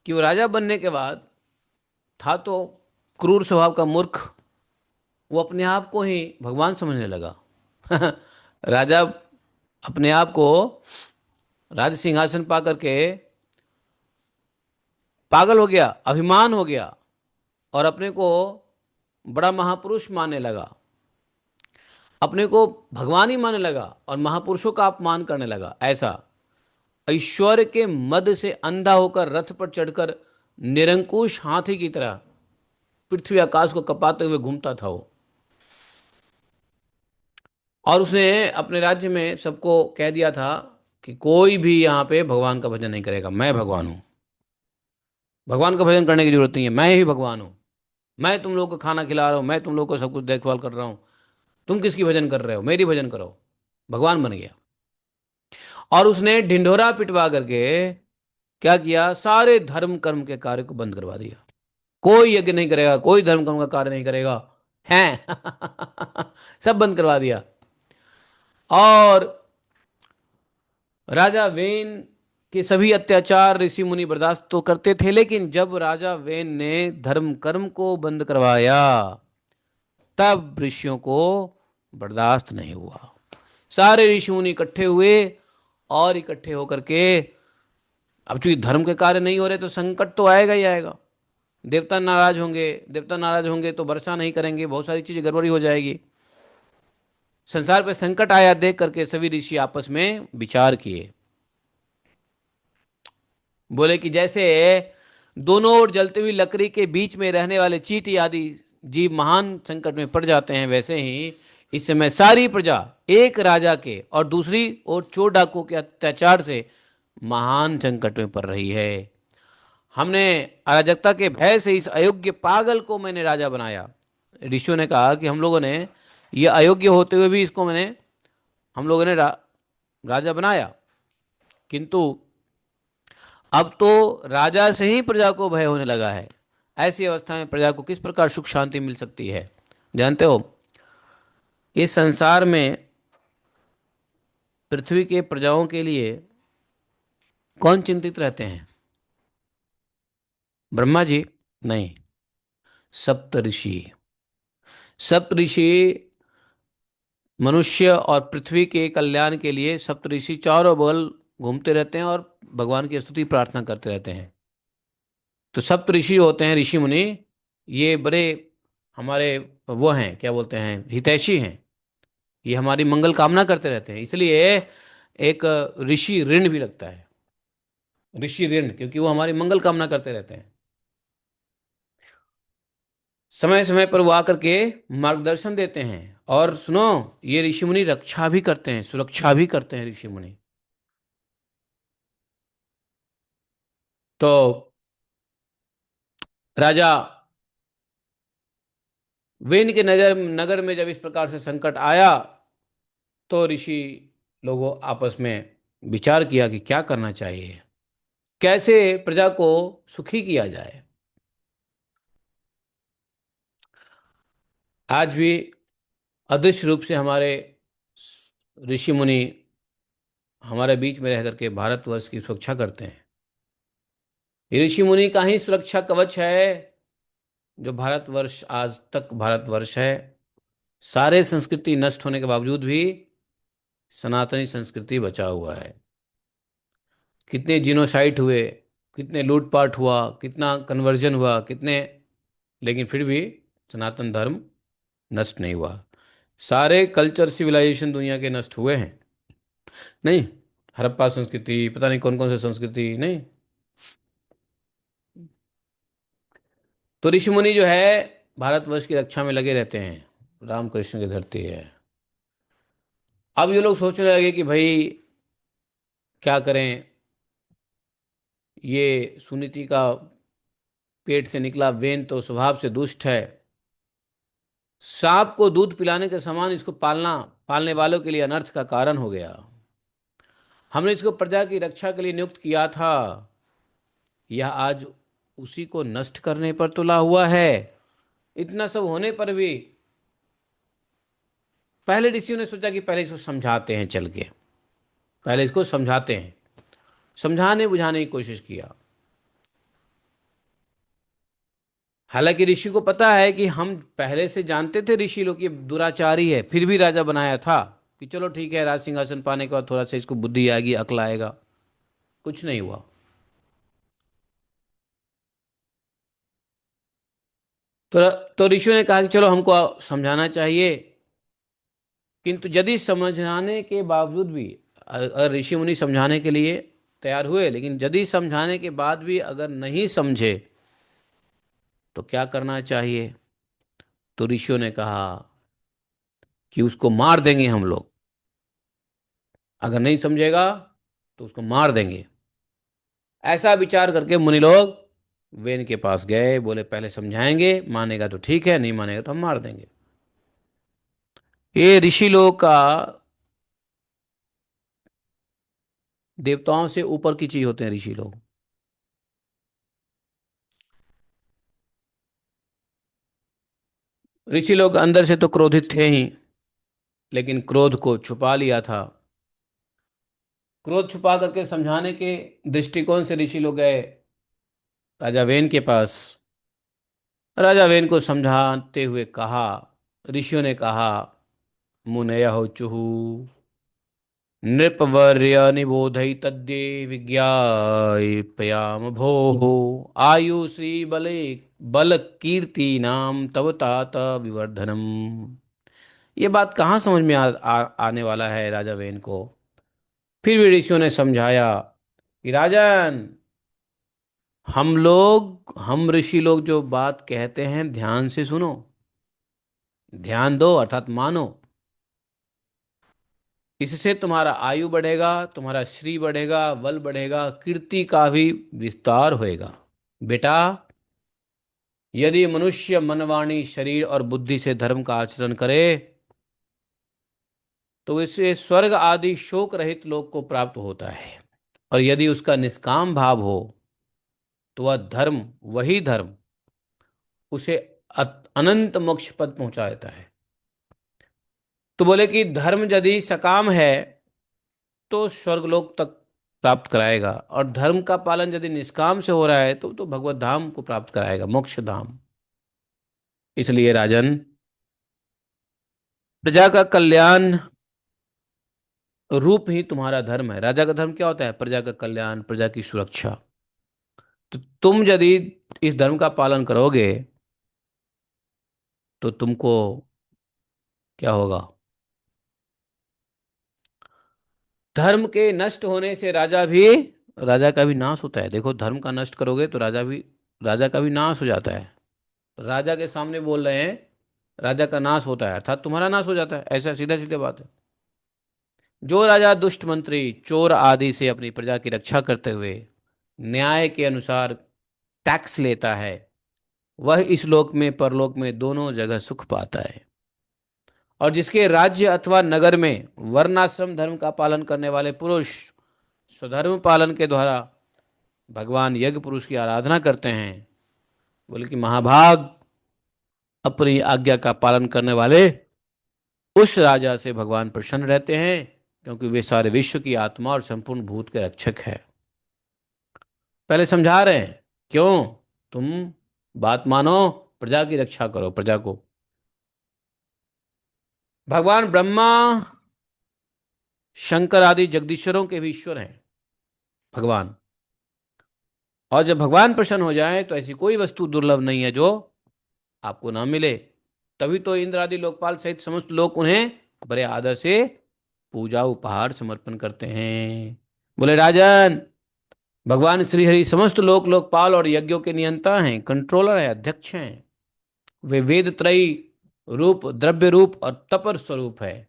कि वो राजा बनने के बाद था तो क्रूर स्वभाव का मूर्ख, वो अपने आप को ही भगवान समझने लगा। राजा अपने आप को राज सिंहासन पा करके पागल हो गया, अभिमान हो गया, और अपने को बड़ा महापुरुष मानने लगा, अपने को भगवान ही मानने लगा और महापुरुषों का अपमान करने लगा। ऐसा ऐश्वर्य के मद से अंधा होकर रथ पर चढ़कर निरंकुश हाथी की तरह पृथ्वी आकाश को कपाते हुए घूमता था वो। और उसने अपने राज्य में सबको कह दिया था कि कोई भी यहाँ पे भगवान का भजन नहीं करेगा, मैं भगवान हूँ, भगवान का भजन करने की जरूरत नहीं है, मैं ही भगवान हूँ, मैं तुम लोग को खाना खिला रहा हूँ, मैं तुम लोग को सब कुछ देखभाल कर रहा हूँ, तुम किसकी भजन कर रहे हो, मेरी भजन करो। भगवान बन गया। और उसने ढिंढोरा पिटवा करके क्या किया, सारे धर्म कर्म के कार्य को बंद करवा दिया। कोई यज्ञ नहीं करेगा, कोई धर्म कर्म का कार्य नहीं करेगा, हैं। सब बंद करवा दिया। और राजा वेन के सभी अत्याचार ऋषि मुनि बर्दाश्त तो करते थे, लेकिन जब राजा वेन ने धर्म कर्म को बंद करवाया, तब ऋषियों को बर्दाश्त नहीं हुआ। सारे ऋषि मुनि इकट्ठे हुए, और इकट्ठे होकर के, अब चूंकि धर्म के कार्य नहीं हो रहे तो संकट तो आएगा ही आएगा। देवता नाराज होंगे, देवता नाराज होंगे तो वर्षा नहीं करेंगे, बहुत सारी चीजें गड़बड़ी हो जाएगी। संसार पे संकट आया देख करके सभी ऋषि आपस में विचार किए। बोले कि जैसे दोनों ओर जलती हुई लकड़ी के बीच में रहने वाले चींटी आदि जीव महान संकट में पड़ जाते हैं, वैसे ही इस समय सारी प्रजा एक राजा के और दूसरी ओर चोर डाकुओं के अत्याचार से महान संकट में पड़ रही है। हमने अराजकता के भय से इस अयोग्य पागल को मैंने राजा बनाया। ऋषियों ने कहा कि हम लोगों ने ये अयोग्य होते हुए भी इसको हम लोगों ने राजा बनाया, किंतु अब तो राजा से ही प्रजा को भय होने लगा है। ऐसी अवस्था में प्रजा को किस प्रकार सुख शांति मिल सकती है? जानते हो, इस संसार में पृथ्वी के प्रजाओं के लिए कौन चिंतित रहते हैं? ब्रह्मा जी? नहीं, सप्तऋषि। सप्तऋषि मनुष्य और पृथ्वी के कल्याण के लिए सप्तऋषि चारों बगल घूमते रहते हैं और भगवान की स्तुति प्रार्थना करते रहते हैं। तो सप्तऋषि होते हैं ऋषि मुनि, ये बड़े हमारे वो हैं, क्या बोलते हैं, हितैषी हैं। ये हमारी मंगल कामना करते रहते हैं, इसलिए एक ऋषि ऋण भी लगता है, ऋषि ऋण, क्योंकि वो हमारी मंगल कामना करते रहते हैं। समय समय पर वो आकर के मार्गदर्शन देते हैं। और सुनो, ये ऋषि मुनि रक्षा भी करते हैं, सुरक्षा भी करते हैं ऋषि मुनि। तो राजा वेन के नगर में जब इस प्रकार से संकट आया, तो ऋषि लोगों आपस में विचार किया कि क्या करना चाहिए, कैसे प्रजा को सुखी किया जाए। आज भी अदृश्य रूप से हमारे ऋषि मुनि हमारे बीच में रह करके भारतवर्ष की सुरक्षा करते हैं। ये ऋषि मुनि का ही सुरक्षा कवच है जो भारतवर्ष आज तक भारतवर्ष है। सारे संस्कृति नष्ट होने के बावजूद भी सनातनी संस्कृति बचा हुआ है। कितने जिनोसाइड हुए, कितने लूटपाट हुआ, कितना कन्वर्जन हुआ, कितने, लेकिन फिर भी सनातन धर्म नष्ट नहीं हुआ। सारे कल्चर सिविलाइजेशन दुनिया के नष्ट हुए हैं, नहीं, हड़प्पा संस्कृति, पता नहीं कौन कौन सी संस्कृति, नहीं। तो ऋषि मुनि जो है भारतवर्ष की रक्षा में लगे रहते हैं, रामकृष्ण की धरती है। अब ये लोग सोचने लगे कि भाई क्या करें, ये सुनीति का पेट से निकला वेन तो स्वभाव से दुष्ट है। सांप को दूध पिलाने के समान इसको पालना पालने वालों के लिए अनर्थ का कारण हो गया। हमने इसको प्रजा की रक्षा के लिए नियुक्त किया था, यह आज उसी को नष्ट करने पर तुला हुआ है। इतना सब होने पर भी पहले ऋषियों ने सोचा कि पहले इसको समझाते हैं, चल के पहले इसको समझाते हैं। समझाने बुझाने की कोशिश किया। हालांकि ऋषि को पता है कि हम पहले से जानते थे ऋषि लोग ये दुराचारी है, फिर भी राजा बनाया था कि चलो ठीक है, राज सिंहासन पाने के बाद थोड़ा सा इसको बुद्धि आएगी, अकल आएगा। कुछ नहीं हुआ। तो ऋषियों ने कहा कि चलो हमको समझाना चाहिए, किंतु यदि समझाने के बावजूद भी, अगर ऋषि मुनि समझाने के लिए तैयार हुए, लेकिन यदि समझाने के बाद भी अगर नहीं समझे तो क्या करना चाहिए? तो ऋषियों ने कहा कि उसको मार देंगे हम लोग, अगर नहीं समझेगा तो उसको मार देंगे। ऐसा विचार करके मुनि लोग वेन के पास गए, बोले पहले समझाएंगे, मानेगा तो ठीक है, नहीं मानेगा तो हम मार देंगे। ये ऋषि लोग का देवताओं से ऊपर की चीज होते हैं ऋषि लोग। ऋषि लोग अंदर से तो क्रोधित थे ही, लेकिन क्रोध को छुपा लिया था। क्रोध छुपा करके समझाने के दृष्टिकोण से ऋषि लोग गए राजा वेन के पास। राजा वेन को समझाते हुए कहा, ऋषियों ने कहा, मुनय चुहु नृपवर्य निबोधय तद्ये विज्ञापयाम भोः आयु श्री बले बल कीर्ति नाम तव तात विवर्धनम। ये बात कहाँ समझ में आने वाला है राजा वेन को? फिर भी ऋषियों ने समझाया कि राजन, हम ऋषि लोग जो बात कहते हैं ध्यान से सुनो, ध्यान दो अर्थात मानो। इससे तुम्हारा आयु बढ़ेगा, तुम्हारा श्री बढ़ेगा, बल बढ़ेगा, कीर्ति का भी विस्तार होएगा। बेटा, यदि मनुष्य मन वाणी शरीर और बुद्धि से धर्म का आचरण करे तो इसे स्वर्ग आदि शोक रहित लोक को प्राप्त होता है, और यदि उसका निष्काम भाव हो तो वह धर्म, वही धर्म उसे अनंत मोक्ष पद पहुंचा देता है। तो बोले कि धर्म यदि सकाम है तो स्वर्गलोक तक प्राप्त कराएगा, और धर्म का पालन यदि निष्काम से हो रहा है तो भगवत धाम को प्राप्त कराएगा, मोक्ष धाम। इसलिए राजन, प्रजा का कल्याण रूप ही तुम्हारा धर्म है। राजा का धर्म क्या होता है? प्रजा का कल्याण, प्रजा की सुरक्षा। तो तुम यदि इस धर्म का पालन करोगे तो तुमको क्या होगा? धर्म के नष्ट होने से राजा का भी नाश होता है। देखो, धर्म का नष्ट करोगे तो राजा का भी नाश हो जाता है। राजा के सामने बोल रहे हैं राजा का नाश होता है, अर्थात तुम्हारा नाश हो जाता है। ऐसा सीधा सीधा बात है। जो राजा दुष्ट मंत्री चोर आदि से अपनी प्रजा की रक्षा करते हुए न्याय के अनुसार टैक्स लेता है, वह इस लोक में परलोक में दोनों जगह सुख पाता है। और जिसके राज्य अथवा नगर में वर्णाश्रम धर्म का पालन करने वाले पुरुष स्वधर्म पालन के द्वारा भगवान यज्ञ पुरुष की आराधना करते हैं, बोले कि महाभाग अपनी आज्ञा का पालन करने वाले उस राजा से भगवान प्रसन्न रहते हैं, क्योंकि वे सारे विश्व की आत्मा और संपूर्ण भूत के रक्षक है। पहले समझा रहे हैं क्यों? तुम बात मानो, प्रजा की रक्षा करो, प्रजा को। भगवान ब्रह्मा शंकर आदि जगदीश्वरों के भी ईश्वर हैं भगवान। और जब भगवान प्रसन्न हो जाए तो ऐसी कोई वस्तु दुर्लभ नहीं है जो आपको ना मिले। तभी तो इंद्र आदि लोकपाल सहित समस्त लोग उन्हें बड़े आदर से पूजा उपहार समर्पण करते हैं। बोले राजन, भगवान श्री हरि समस्त लोकपाल और यज्ञों के नियंता हैं, कंट्रोलर है, अध्यक्ष हैं। वे वेद त्रयी रूप, द्रव्य रूप और तपर स्वरूप है।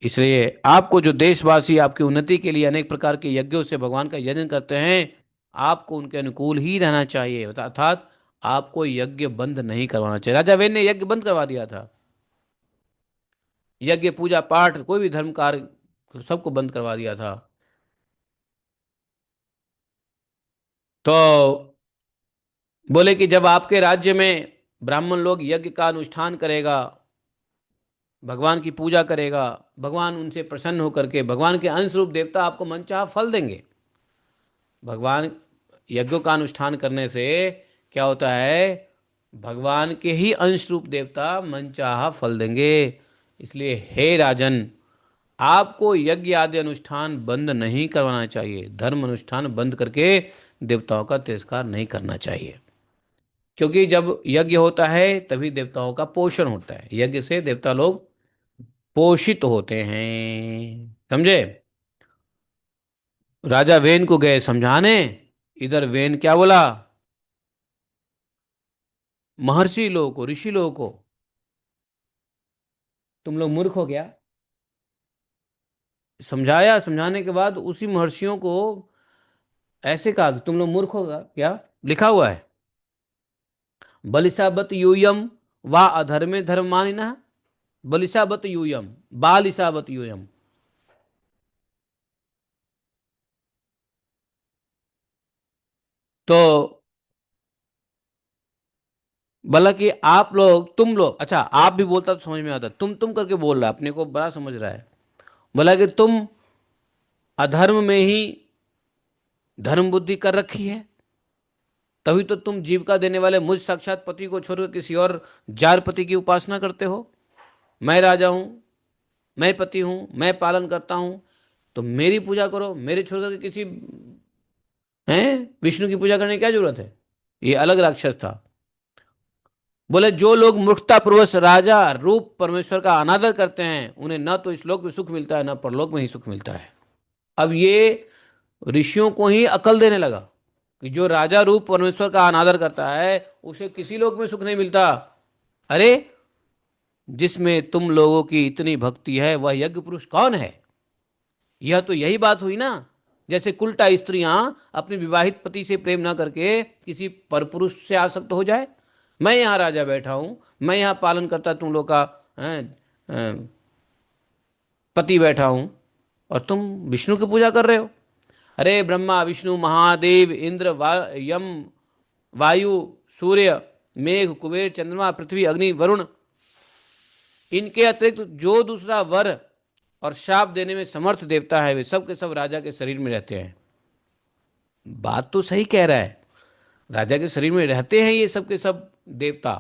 इसलिए आपको जो देशवासी आपकी उन्नति के लिए अनेक प्रकार के यज्ञों से भगवान का यजन करते हैं, आपको उनके अनुकूल ही रहना चाहिए, अर्थात आपको यज्ञ बंद नहीं करवाना चाहिए। राजा वेद ने यज्ञ बंद करवा दिया था। यज्ञ, पूजा पाठ, कोई भी धर्म कार्य सबको बंद करवा दिया था। तो बोले कि जब आपके राज्य में ब्राह्मण लोग यज्ञ का अनुष्ठान करेगा, भगवान की पूजा करेगा, भगवान उनसे प्रसन्न होकर के भगवान के अंश रूप देवता आपको मनचाहा फल देंगे। भगवान यज्ञों का अनुष्ठान करने से क्या होता है? भगवान के ही अंश रूप देवता मनचाहा फल देंगे। इसलिए हे राजन, आपको यज्ञ आदि अनुष्ठान बंद नहीं करवाना चाहिए। धर्म अनुष्ठान बंद करके देवताओं का तिरस्कार नहीं करना चाहिए, क्योंकि जब यज्ञ होता है तभी देवताओं का पोषण होता है। यज्ञ से देवता लोग पोषित होते हैं, समझे? राजा वेन को गए समझाने, इधर वेन क्या बोला? महर्षि लोगों को, ऋषि लोगों को, तुम लोग मूर्ख हो गया। समझाया, समझाने के बाद उसी महर्षियों को ऐसे कहा कि तुम लोग मूर्ख होगा क्या? लिखा हुआ है, बलिसाबत यूयम वा अधर्मे धर्मानिनः, बलिसाबत यूयम, बालिसाबत यूयम। तो बोला कि आप लोग, तुम लोग, अच्छा आप भी बोलता तो समझ में आता, तुम करके बोल रहा है, अपने को बड़ा समझ रहा है। बोला कि तुम अधर्म में ही धर्म बुद्धि कर रखी है, तभी तो तुम जीविका देने वाले मुझ साक्षात पति को छोड़कर किसी और जार पति की उपासना करते हो। मैं राजा हूं, मैं पति हूं, मैं पालन करता हूं, तो मेरी पूजा करो। मेरे छोड़कर के किसी हैं विष्णु की पूजा करने की क्या जरूरत है? ये अलग राक्षस था। बोले जो लोग मूर्खता पूर्वक राजा रूप परमेश्वर का अनादर करते हैं, उन्हें न तो इस लोक में सुख मिलता है न परलोक में ही सुख मिलता है। अब ये ऋषियों को ही अकल देने लगा कि जो राजा रूप परमेश्वर का अनादर करता है उसे किसी लोक में सुख नहीं मिलता। अरे, जिसमें तुम लोगों की इतनी भक्ति है वह यज्ञ पुरुष कौन है? यह तो यही बात हुई ना जैसे कुलटा स्त्रियां अपने विवाहित पति से प्रेम ना करके किसी परपुरुष से आसक्त हो जाए। मैं यहाँ राजा बैठा हूं, मैं यहाँ पालन करता तुम लोग का पति बैठा हूं, और तुम विष्णु की पूजा कर रहे हो। अरे ब्रह्मा विष्णु महादेव इंद्र यम वायु सूर्य मेघ कुबेर चंद्रमा पृथ्वी अग्नि वरुण, इनके अतिरिक्त जो दूसरा वर और शाप देने में समर्थ देवता है वे सब के सब राजा के शरीर में रहते हैं। बात तो सही कह रहा है, राजा के शरीर में रहते हैं ये सब के सब देवता।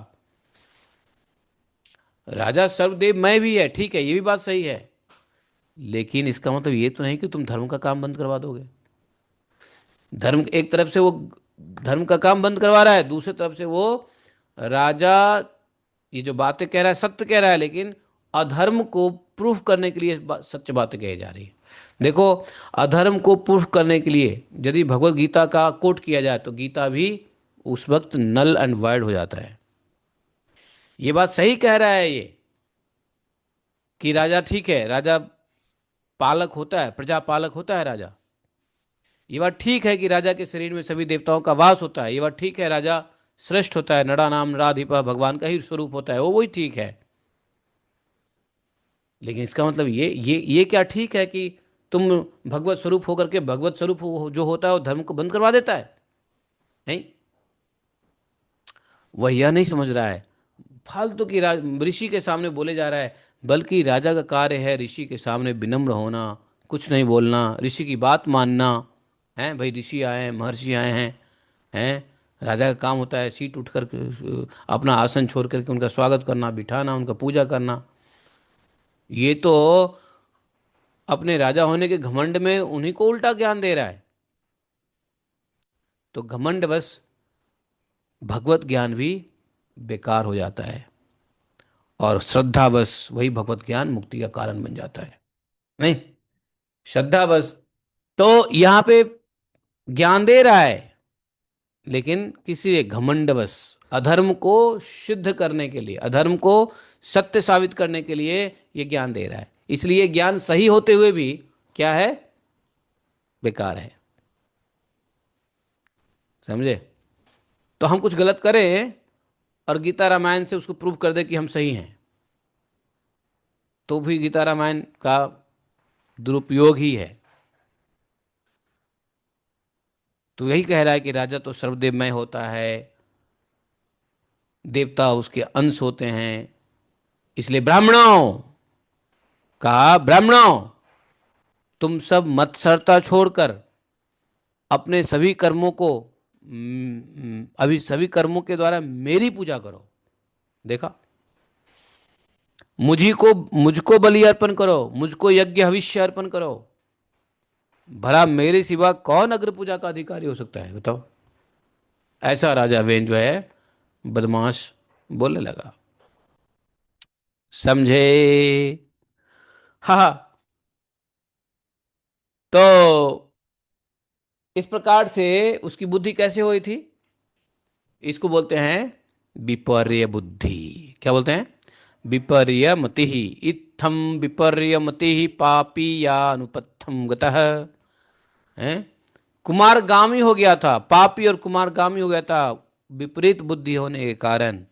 राजा सर्वदेव मैं भी है, ठीक है, ये भी बात सही है, लेकिन इसका मतलब ये तो नहीं कि तुम धर्म का काम बंद करवा दोगे। धर्म एक तरफ से वो धर्म का काम बंद करवा रहा है, दूसरी तरफ से वो राजा ये जो बातें कह रहा है सत्य कह रहा है, लेकिन अधर्म को प्रूफ करने के लिए सत्य बातें कही जा रही है। देखो, अधर्म को प्रूफ करने के लिए यदि भगवत गीता का कोट किया जाए तो गीता भी उस वक्त नल एंड वाइड हो जाता है। ये बात सही कह रहा है ये कि राजा ठीक है, राजा पालक होता है, प्रजा पालक होता है राजा। ये बात ठीक है कि राजा के शरीर में सभी देवताओं का वास होता है। ये बात ठीक है, राजा श्रेष्ठ होता है, नड़ा नाम नराधिपः, भगवान का ही स्वरूप होता है, वो वही ठीक है। लेकिन इसका मतलब ये क्या ठीक है कि तुम भगवत स्वरूप होकर के भगवत स्वरूप जो होता है वो धर्म को बंद करवा देता है? नहीं, वह यह नहीं समझ रहा है, फालतू की ऋषि के सामने बोले जा रहा है, बल्कि राजा का कार्य है ऋषि के सामने विनम्र होना, कुछ नहीं बोलना, ऋषि की बात मानना है। भाई ऋषि आए हैं, महर्षि आए हैं, राजा का काम होता है सीट उठ कर अपना आसन छोड़ करके उनका स्वागत करना, बिठाना, उनका पूजा करना। ये तो अपने राजा होने के घमंड में उन्हीं को उल्टा ज्ञान दे रहा है। तो घमंड बस भगवत ज्ञान भी बेकार हो जाता है, और श्रद्धावश वही भगवत ज्ञान मुक्ति का कारण बन जाता है। नहीं, श्रद्धावश तो यहां पे ज्ञान दे रहा है, लेकिन किसी घमंडवश अधर्म को सिद्ध करने के लिए, अधर्म को सत्य साबित करने के लिए ये ज्ञान दे रहा है। इसलिए ज्ञान सही होते हुए भी क्या है? बेकार है। समझे? तो हम कुछ गलत करें और गीता रामायण से उसको प्रूव कर दे कि हम सही हैं, तो भी गीता रामायण का दुरुपयोग ही है। तो यही कह रहा है कि राजा तो सर्वदेवमय होता है, देवता उसके अंश होते हैं। इसलिए ब्राह्मणों कहा, ब्राह्मणों तुम सब मत्सरता छोड़कर अपने सभी कर्मों को अभी सभी कर्मों के द्वारा मेरी पूजा करो। देखा, मुझको बलि अर्पण करो, मुझको यज्ञ हविष्य अर्पण करो। भला मेरे सिवा कौन अग्र पूजा का अधिकारी हो सकता है? बताओ। ऐसा राजा वेन जो है बदमाश बोलने लगा। समझे? हाँ। तो इस प्रकार से उसकी बुद्धि कैसे हुई थी? इसको बोलते हैं विपर्य बुद्धि। क्या बोलते हैं? विपर्य मति। इत्थम विपर्य मति पापी या अनुपत्थम गतः। हैं? कुमारगामी हो गया था, पापी और कुमारगामी हो गया था, विपरीत बुद्धि होने के कारण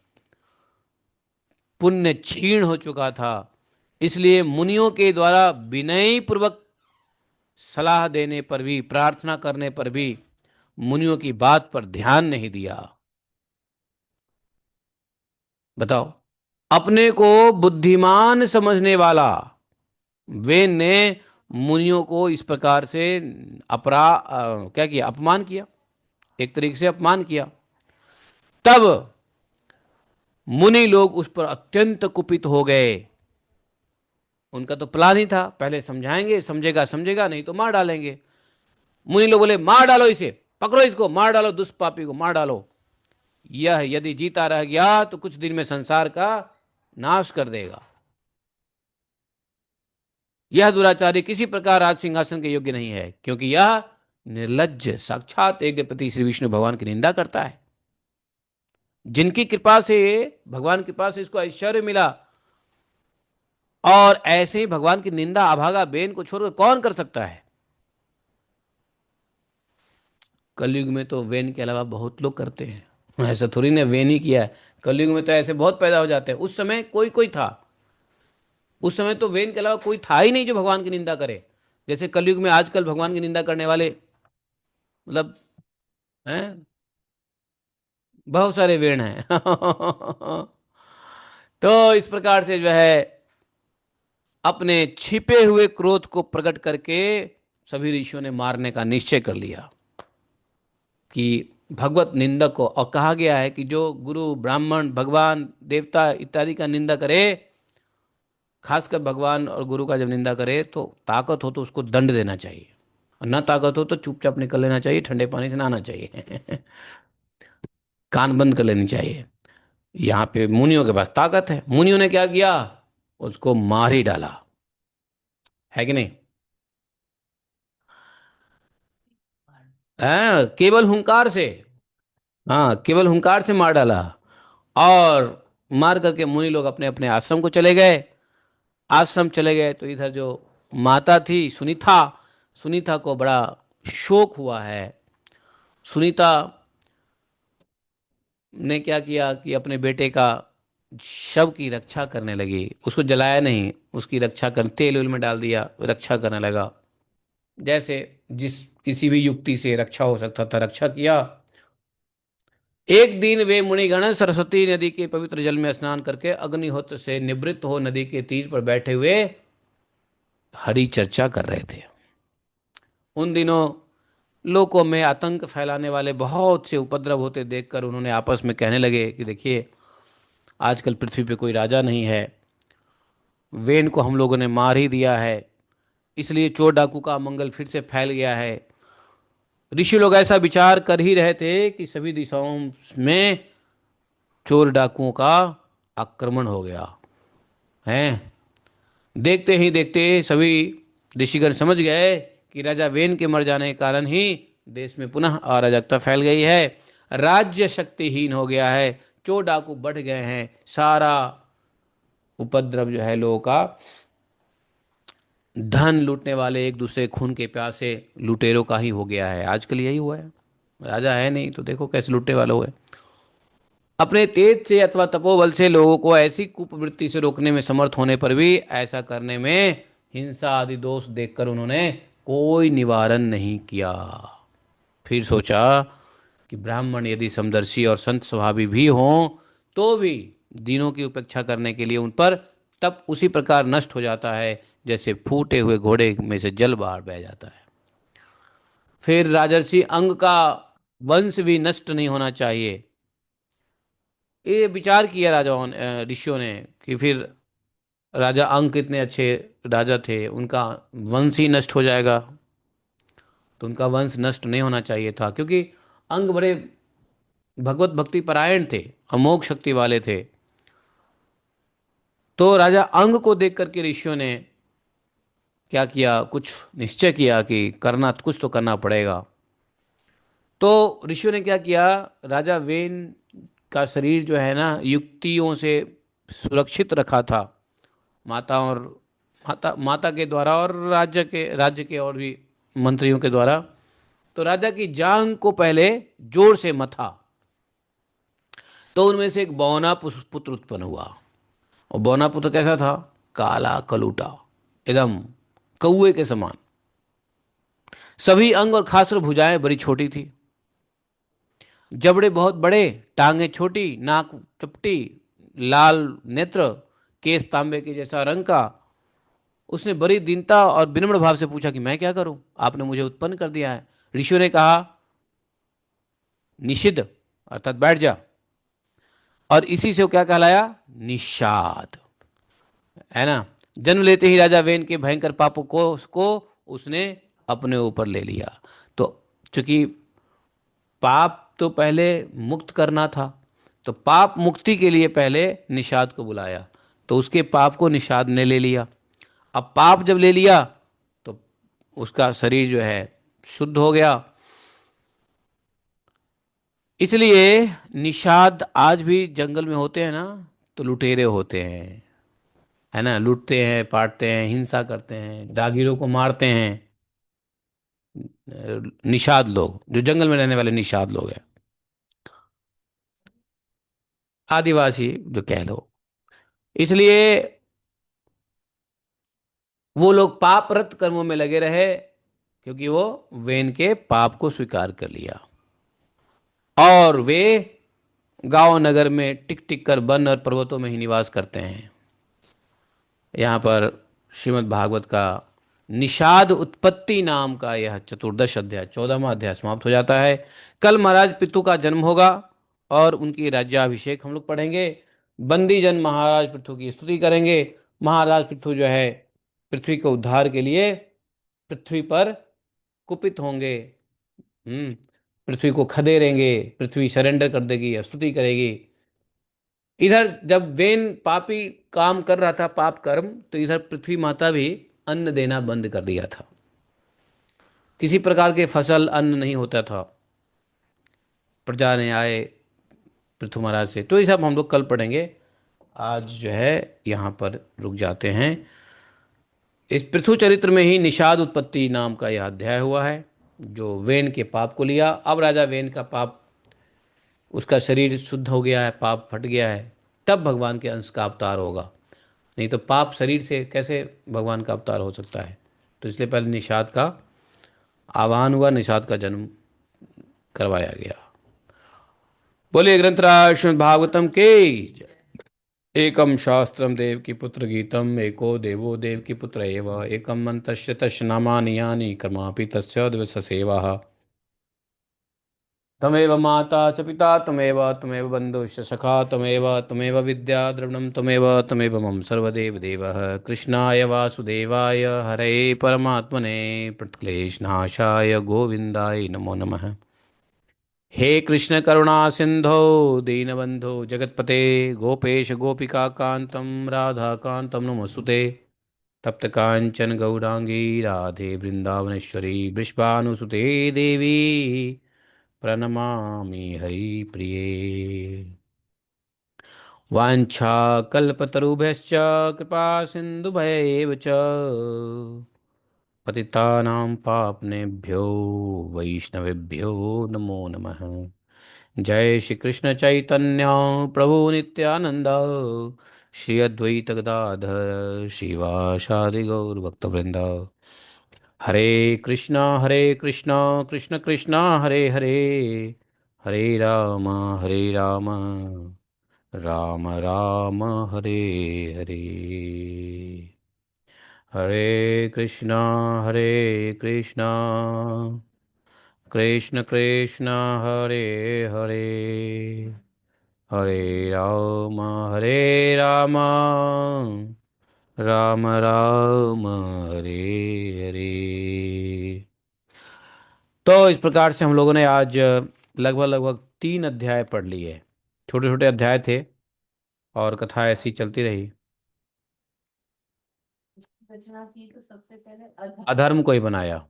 पुण्य क्षीण हो चुका था। इसलिए मुनियों के द्वारा विनय पूर्वक सलाह देने पर भी, प्रार्थना करने पर भी मुनियों की बात पर ध्यान नहीं दिया। बताओ, अपने को बुद्धिमान समझने वाला वेन ने मुनियों को इस प्रकार से क्या किया? अपमान किया, एक तरीके से अपमान किया। तब मुनि लोग उस पर अत्यंत कुपित हो गए। उनका तो प्लान ही था, पहले समझाएंगे, समझेगा समझेगा, नहीं तो मार डालेंगे। मुनि लोग बोले, मार डालो इसे, पकड़ो इसको, मार डालो, दुष्पापी को मार डालो। यह यदि जीता रह गया तो कुछ दिन में संसार का नाश कर देगा। यह दुराचारी किसी प्रकार राज सिंहासन के योग्य नहीं है, क्योंकि यह निर्लज्ज साक्षात यज्ञपति श्री विष्णु भगवान की निंदा करता है। जिनकी कृपा से, भगवान की कृपा से इसको ऐश्वर्य मिला, और ऐसे ही भगवान की निंदा अभागा बेन को छोड़कर कौन कर सकता है? कलयुग में तो वेन के अलावा बहुत लोग करते हैं, ऐसा थोड़ी ना वेन ही किया है। कलयुग में तो ऐसे बहुत पैदा हो जाते हैं। उस समय कोई कोई था। उस समय तो वेन के अलावा कोई था ही नहीं जो भगवान की निंदा करे। जैसे कलयुग में आजकल भगवान की निंदा करने वाले, मतलब, हैं, बहुत सारे वेन हैं। तो इस प्रकार से जो है अपने छिपे हुए क्रोध को प्रकट करके सभी ऋषियों ने मारने का निश्चय कर लिया कि भगवत निंदक को। और कहा गया है कि जो गुरु ब्राह्मण भगवान देवता इत्यादि का निंदा करे, खासकर भगवान और गुरु का जब निंदा करे, तो ताकत हो तो उसको दंड देना चाहिए, और ना ताकत हो तो चुपचाप निकल लेना चाहिए, ठंडे पानी से नहाना चाहिए। कान बंद कर लेनी चाहिए। यहाँ पे मुनियों के पास ताकत है, मुनियों ने क्या किया, उसको मार ही डाला, है कि नहीं। केवल हुंकार से। हाँ, केवल हुंकार से मार डाला। और मार करके मुनि लोग अपने अपने आश्रम को चले गए। आश्रम चले गए तो इधर जो माता थी सुनीता, सुनीता को बड़ा शोक हुआ है। सुनीता ने क्या किया कि अपने बेटे का शव की रक्षा करने लगी। उसको जलाया नहीं, उसकी रक्षा कर, तेल उल में डाल दिया, रक्षा करने लगा। जैसे जिस किसी भी युक्ति से रक्षा हो सकता था रक्षा किया। एक दिन वे मुनिगण सरस्वती नदी के पवित्र जल में स्नान करके अग्निहोत्र से निवृत्त हो नदी के तीर पर बैठे हुए हरि चर्चा कर रहे थे। उन दिनों लोकों में आतंक फैलाने वाले बहुत से उपद्रव होते देखकर उन्होंने आपस में कहने लगे कि देखिए, आजकल पृथ्वी पे कोई राजा नहीं है, वेन को हम लोगों ने मार ही दिया है, इसलिए चोर डाकू का मंगल फिर से फैल गया है। ऋषि लोग ऐसा विचार कर ही रहे थे कि सभी दिशाओं में चोर डाकुओं का आक्रमण हो गया है। देखते ही देखते सभी ऋषिगण समझ गए कि राजा वेन के मर जाने के कारण ही देश में पुनः अराजकता फैल गई है, राज्य शक्तिहीन हो गया है, चोर डाकू बढ़ गए हैं, सारा उपद्रव जो है लोगों का, धन लूटने वाले एक दूसरे खून के प्यासे लुटेरों का ही हो गया है। आजकल यही हुआ है, राजा है नहीं तो देखो कैसे लुटने वाले हुए। अपने तेज से अथवा तपोबल से लोगों को ऐसी कुप्रवृत्ति से रोकने में समर्थ होने पर भी ऐसा करने में हिंसा आदि दोष देखकर उन्होंने कोई निवारण नहीं किया। फिर सोचा कि ब्राह्मण यदि समदर्शी और संत स्वभावी भी हों तो भी दीनों की उपेक्षा करने के लिए उन पर तप उसी प्रकार नष्ट हो जाता है जैसे फूटे हुए घोड़े में से जल बाहर बह जाता है। फिर राजर्षि अंग का वंश भी नष्ट नहीं होना चाहिए। ये विचार किया राजाओं ऋषियों ने कि फिर राजा अंग कितने अच्छे राजा थे, उनका वंश ही नष्ट हो जाएगा, तो उनका वंश नष्ट नहीं होना चाहिए था, क्योंकि अंग बड़े भगवत भक्ति परायण थे, अमोघ शक्ति वाले थे। तो राजा अंग को देख करके ऋषियों ने क्या किया, कुछ निश्चय किया कि करना कुछ तो करना पड़ेगा। तो ऋषियों ने क्या किया, राजा वेन का शरीर जो है ना युक्तियों से सुरक्षित रखा था, माता और माता के द्वारा और राज्य के और भी मंत्रियों के द्वारा। तो राजा की जांग को पहले जोर से मथा, तो उनमें से एक बौना पुत्र उत्पन्न हुआ। और बौना पुत्र कैसा था, काला कलूटा, एकदम कौए के समान। सभी अंग और खासकर भुजाएं बड़ी छोटी थी, जबड़े बहुत बड़े, टांगे छोटी, नाक चपटी, लाल नेत्र, केस तांबे के जैसा रंग का। उसने बड़ी दीनता और विनम्र भाव से पूछा कि मैं क्या करूं, आपने मुझे उत्पन्न कर दिया है। ऋषियों ने कहा निषिद्ध, अर्थात बैठ जा। और इसी से वो क्या कहलाया, निषाद, है ना। जन्म लेते ही राजा वेन के भयंकर पापों को उसको उसने अपने ऊपर ले लिया। तो चूंकि पाप तो पहले मुक्त करना था, तो पाप मुक्ति के लिए पहले निषाद को बुलाया, तो उसके पाप को निषाद ने ले लिया। अब पाप जब ले लिया तो उसका शरीर जो है शुद्ध हो गया। इसलिए निषाद आज भी जंगल में होते हैं ना, तो लुटेरे होते हैं, है ना, लूटते हैं, पाटते हैं, हिंसा करते हैं, राहगीरों को मारते हैं। निषाद लोग, जो जंगल में रहने वाले निषाद लोग हैं, आदिवासी जो कह लो। इसलिए वो लोग पापरत कर्मों में लगे रहे, क्योंकि वो वेन के पाप को स्वीकार कर लिया। और वे गांव नगर में टिक टिक कर वन और पर्वतों में ही निवास करते हैं। यहाँ पर श्रीमद् भागवत का निषाद उत्पत्ति नाम का यह चतुर्दश अध्याय, 14वां अध्याय समाप्त हो जाता है। कल महाराज पितु का जन्म होगा और उनकी राज्याभिषेक हम लोग पढ़ेंगे। बंदी जन महाराज पृथु की स्तुति करेंगे। महाराज पृथु जो है पृथ्वी के उद्धार के लिए पृथ्वी पर कुपित होंगे। पृथ्वी को खदेड़ेंगे, पृथ्वी सरेंडर कर देगी, स्तुति करेगी। इधर जब वेन पापी काम कर रहा था, पाप कर्म, तो इधर पृथ्वी माता भी अन्न देना बंद कर दिया था। किसी प्रकार के फसल अन्न नहीं होता था। प्रजा ने आए पृथ्वी महाराज से, तो ये सब हम लोग कल पढ़ेंगे। आज जो है यहाँ पर रुक जाते हैं। इस पृथु चरित्र में ही निषाद उत्पत्ति नाम का यह अध्याय हुआ है, जो वेन के पाप को लिया। अब राजा वेन का पाप, उसका शरीर शुद्ध हो गया है, पाप फट गया है, तब भगवान के अंश का अवतार होगा। नहीं तो पाप शरीर से कैसे भगवान का अवतार हो सकता है। तो इसलिए पहले निषाद का आवाहन हुआ, निषाद का जन्म करवाया गया। बोले ग्रंथराज श्रीमद् भागवतम के जय। एकम शास्त्रम देव की पुत्र गीतम, एको देवो देव की पुत्र एव, एकम मंतस्य तस्य नामानि यानि कर्मापि तस्य दिवस सेवा। तमेव माता च पिता तमेव, तमेव बन्धुश्च सखा तमेव, तमेव विद्या द्रविणं तमेव, तमेव मम सर्वदेव देवः। कृष्णाय वासुदेवाय हरे परमात्मने प्रणतक्लेशनाशाय गोविन्दाय नमो नमः। हे कृष्ण करुणा सिंधो दीनबंधो जगतपते, गोपेश गोपिका कांतम राधा कांतम नमोस्तुते। तप्त कांचन गौरांगी राधे वृंदावनेश्वरी, वृषभानुसुते देवी प्रणमामि हरिप्रिये। वाञ्छाकल्पतरुभ्यश्च कृपा सिन्धुभ्यैव च पतितानां पावनेभ्यो वैष्णवेभ्यो नमो नमः। जय श्री कृष्ण चैतन्य प्रभु नित्यानंद, श्री अद्वैत गदाधर श्रीवासादि गौर भक्तवृंद। हरे कृष्णा कृष्ण कृष्णा हरे हरे, हरे राम राम राम हरे हरे। हरे कृष्णा कृष्ण कृष्ण हरे हरे, हरे राम राम राम हरे हरे। तो इस प्रकार से हम लोगों ने आज लगभग लगभग 3 अध्याय पढ़ लिए। छोटे छोटे अध्याय थे और कथा ऐसी चलती रही। रचना की तो सबसे पहले अधर्म को ही बनाया।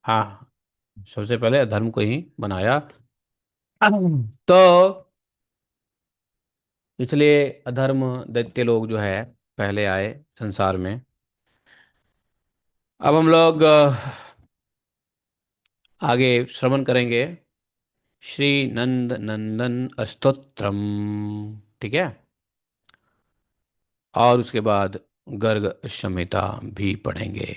हाँ, सबसे पहले अधर्म को ही बनाया। तो इसलिए अधर्म दैत्य लोग जो है पहले आए संसार में। अब हम लोग आगे श्रवण करेंगे श्री नंद नंदन स्तोत्रम। ठीक है, और उसके बाद गर्ग संहिता भी पढ़ेंगे।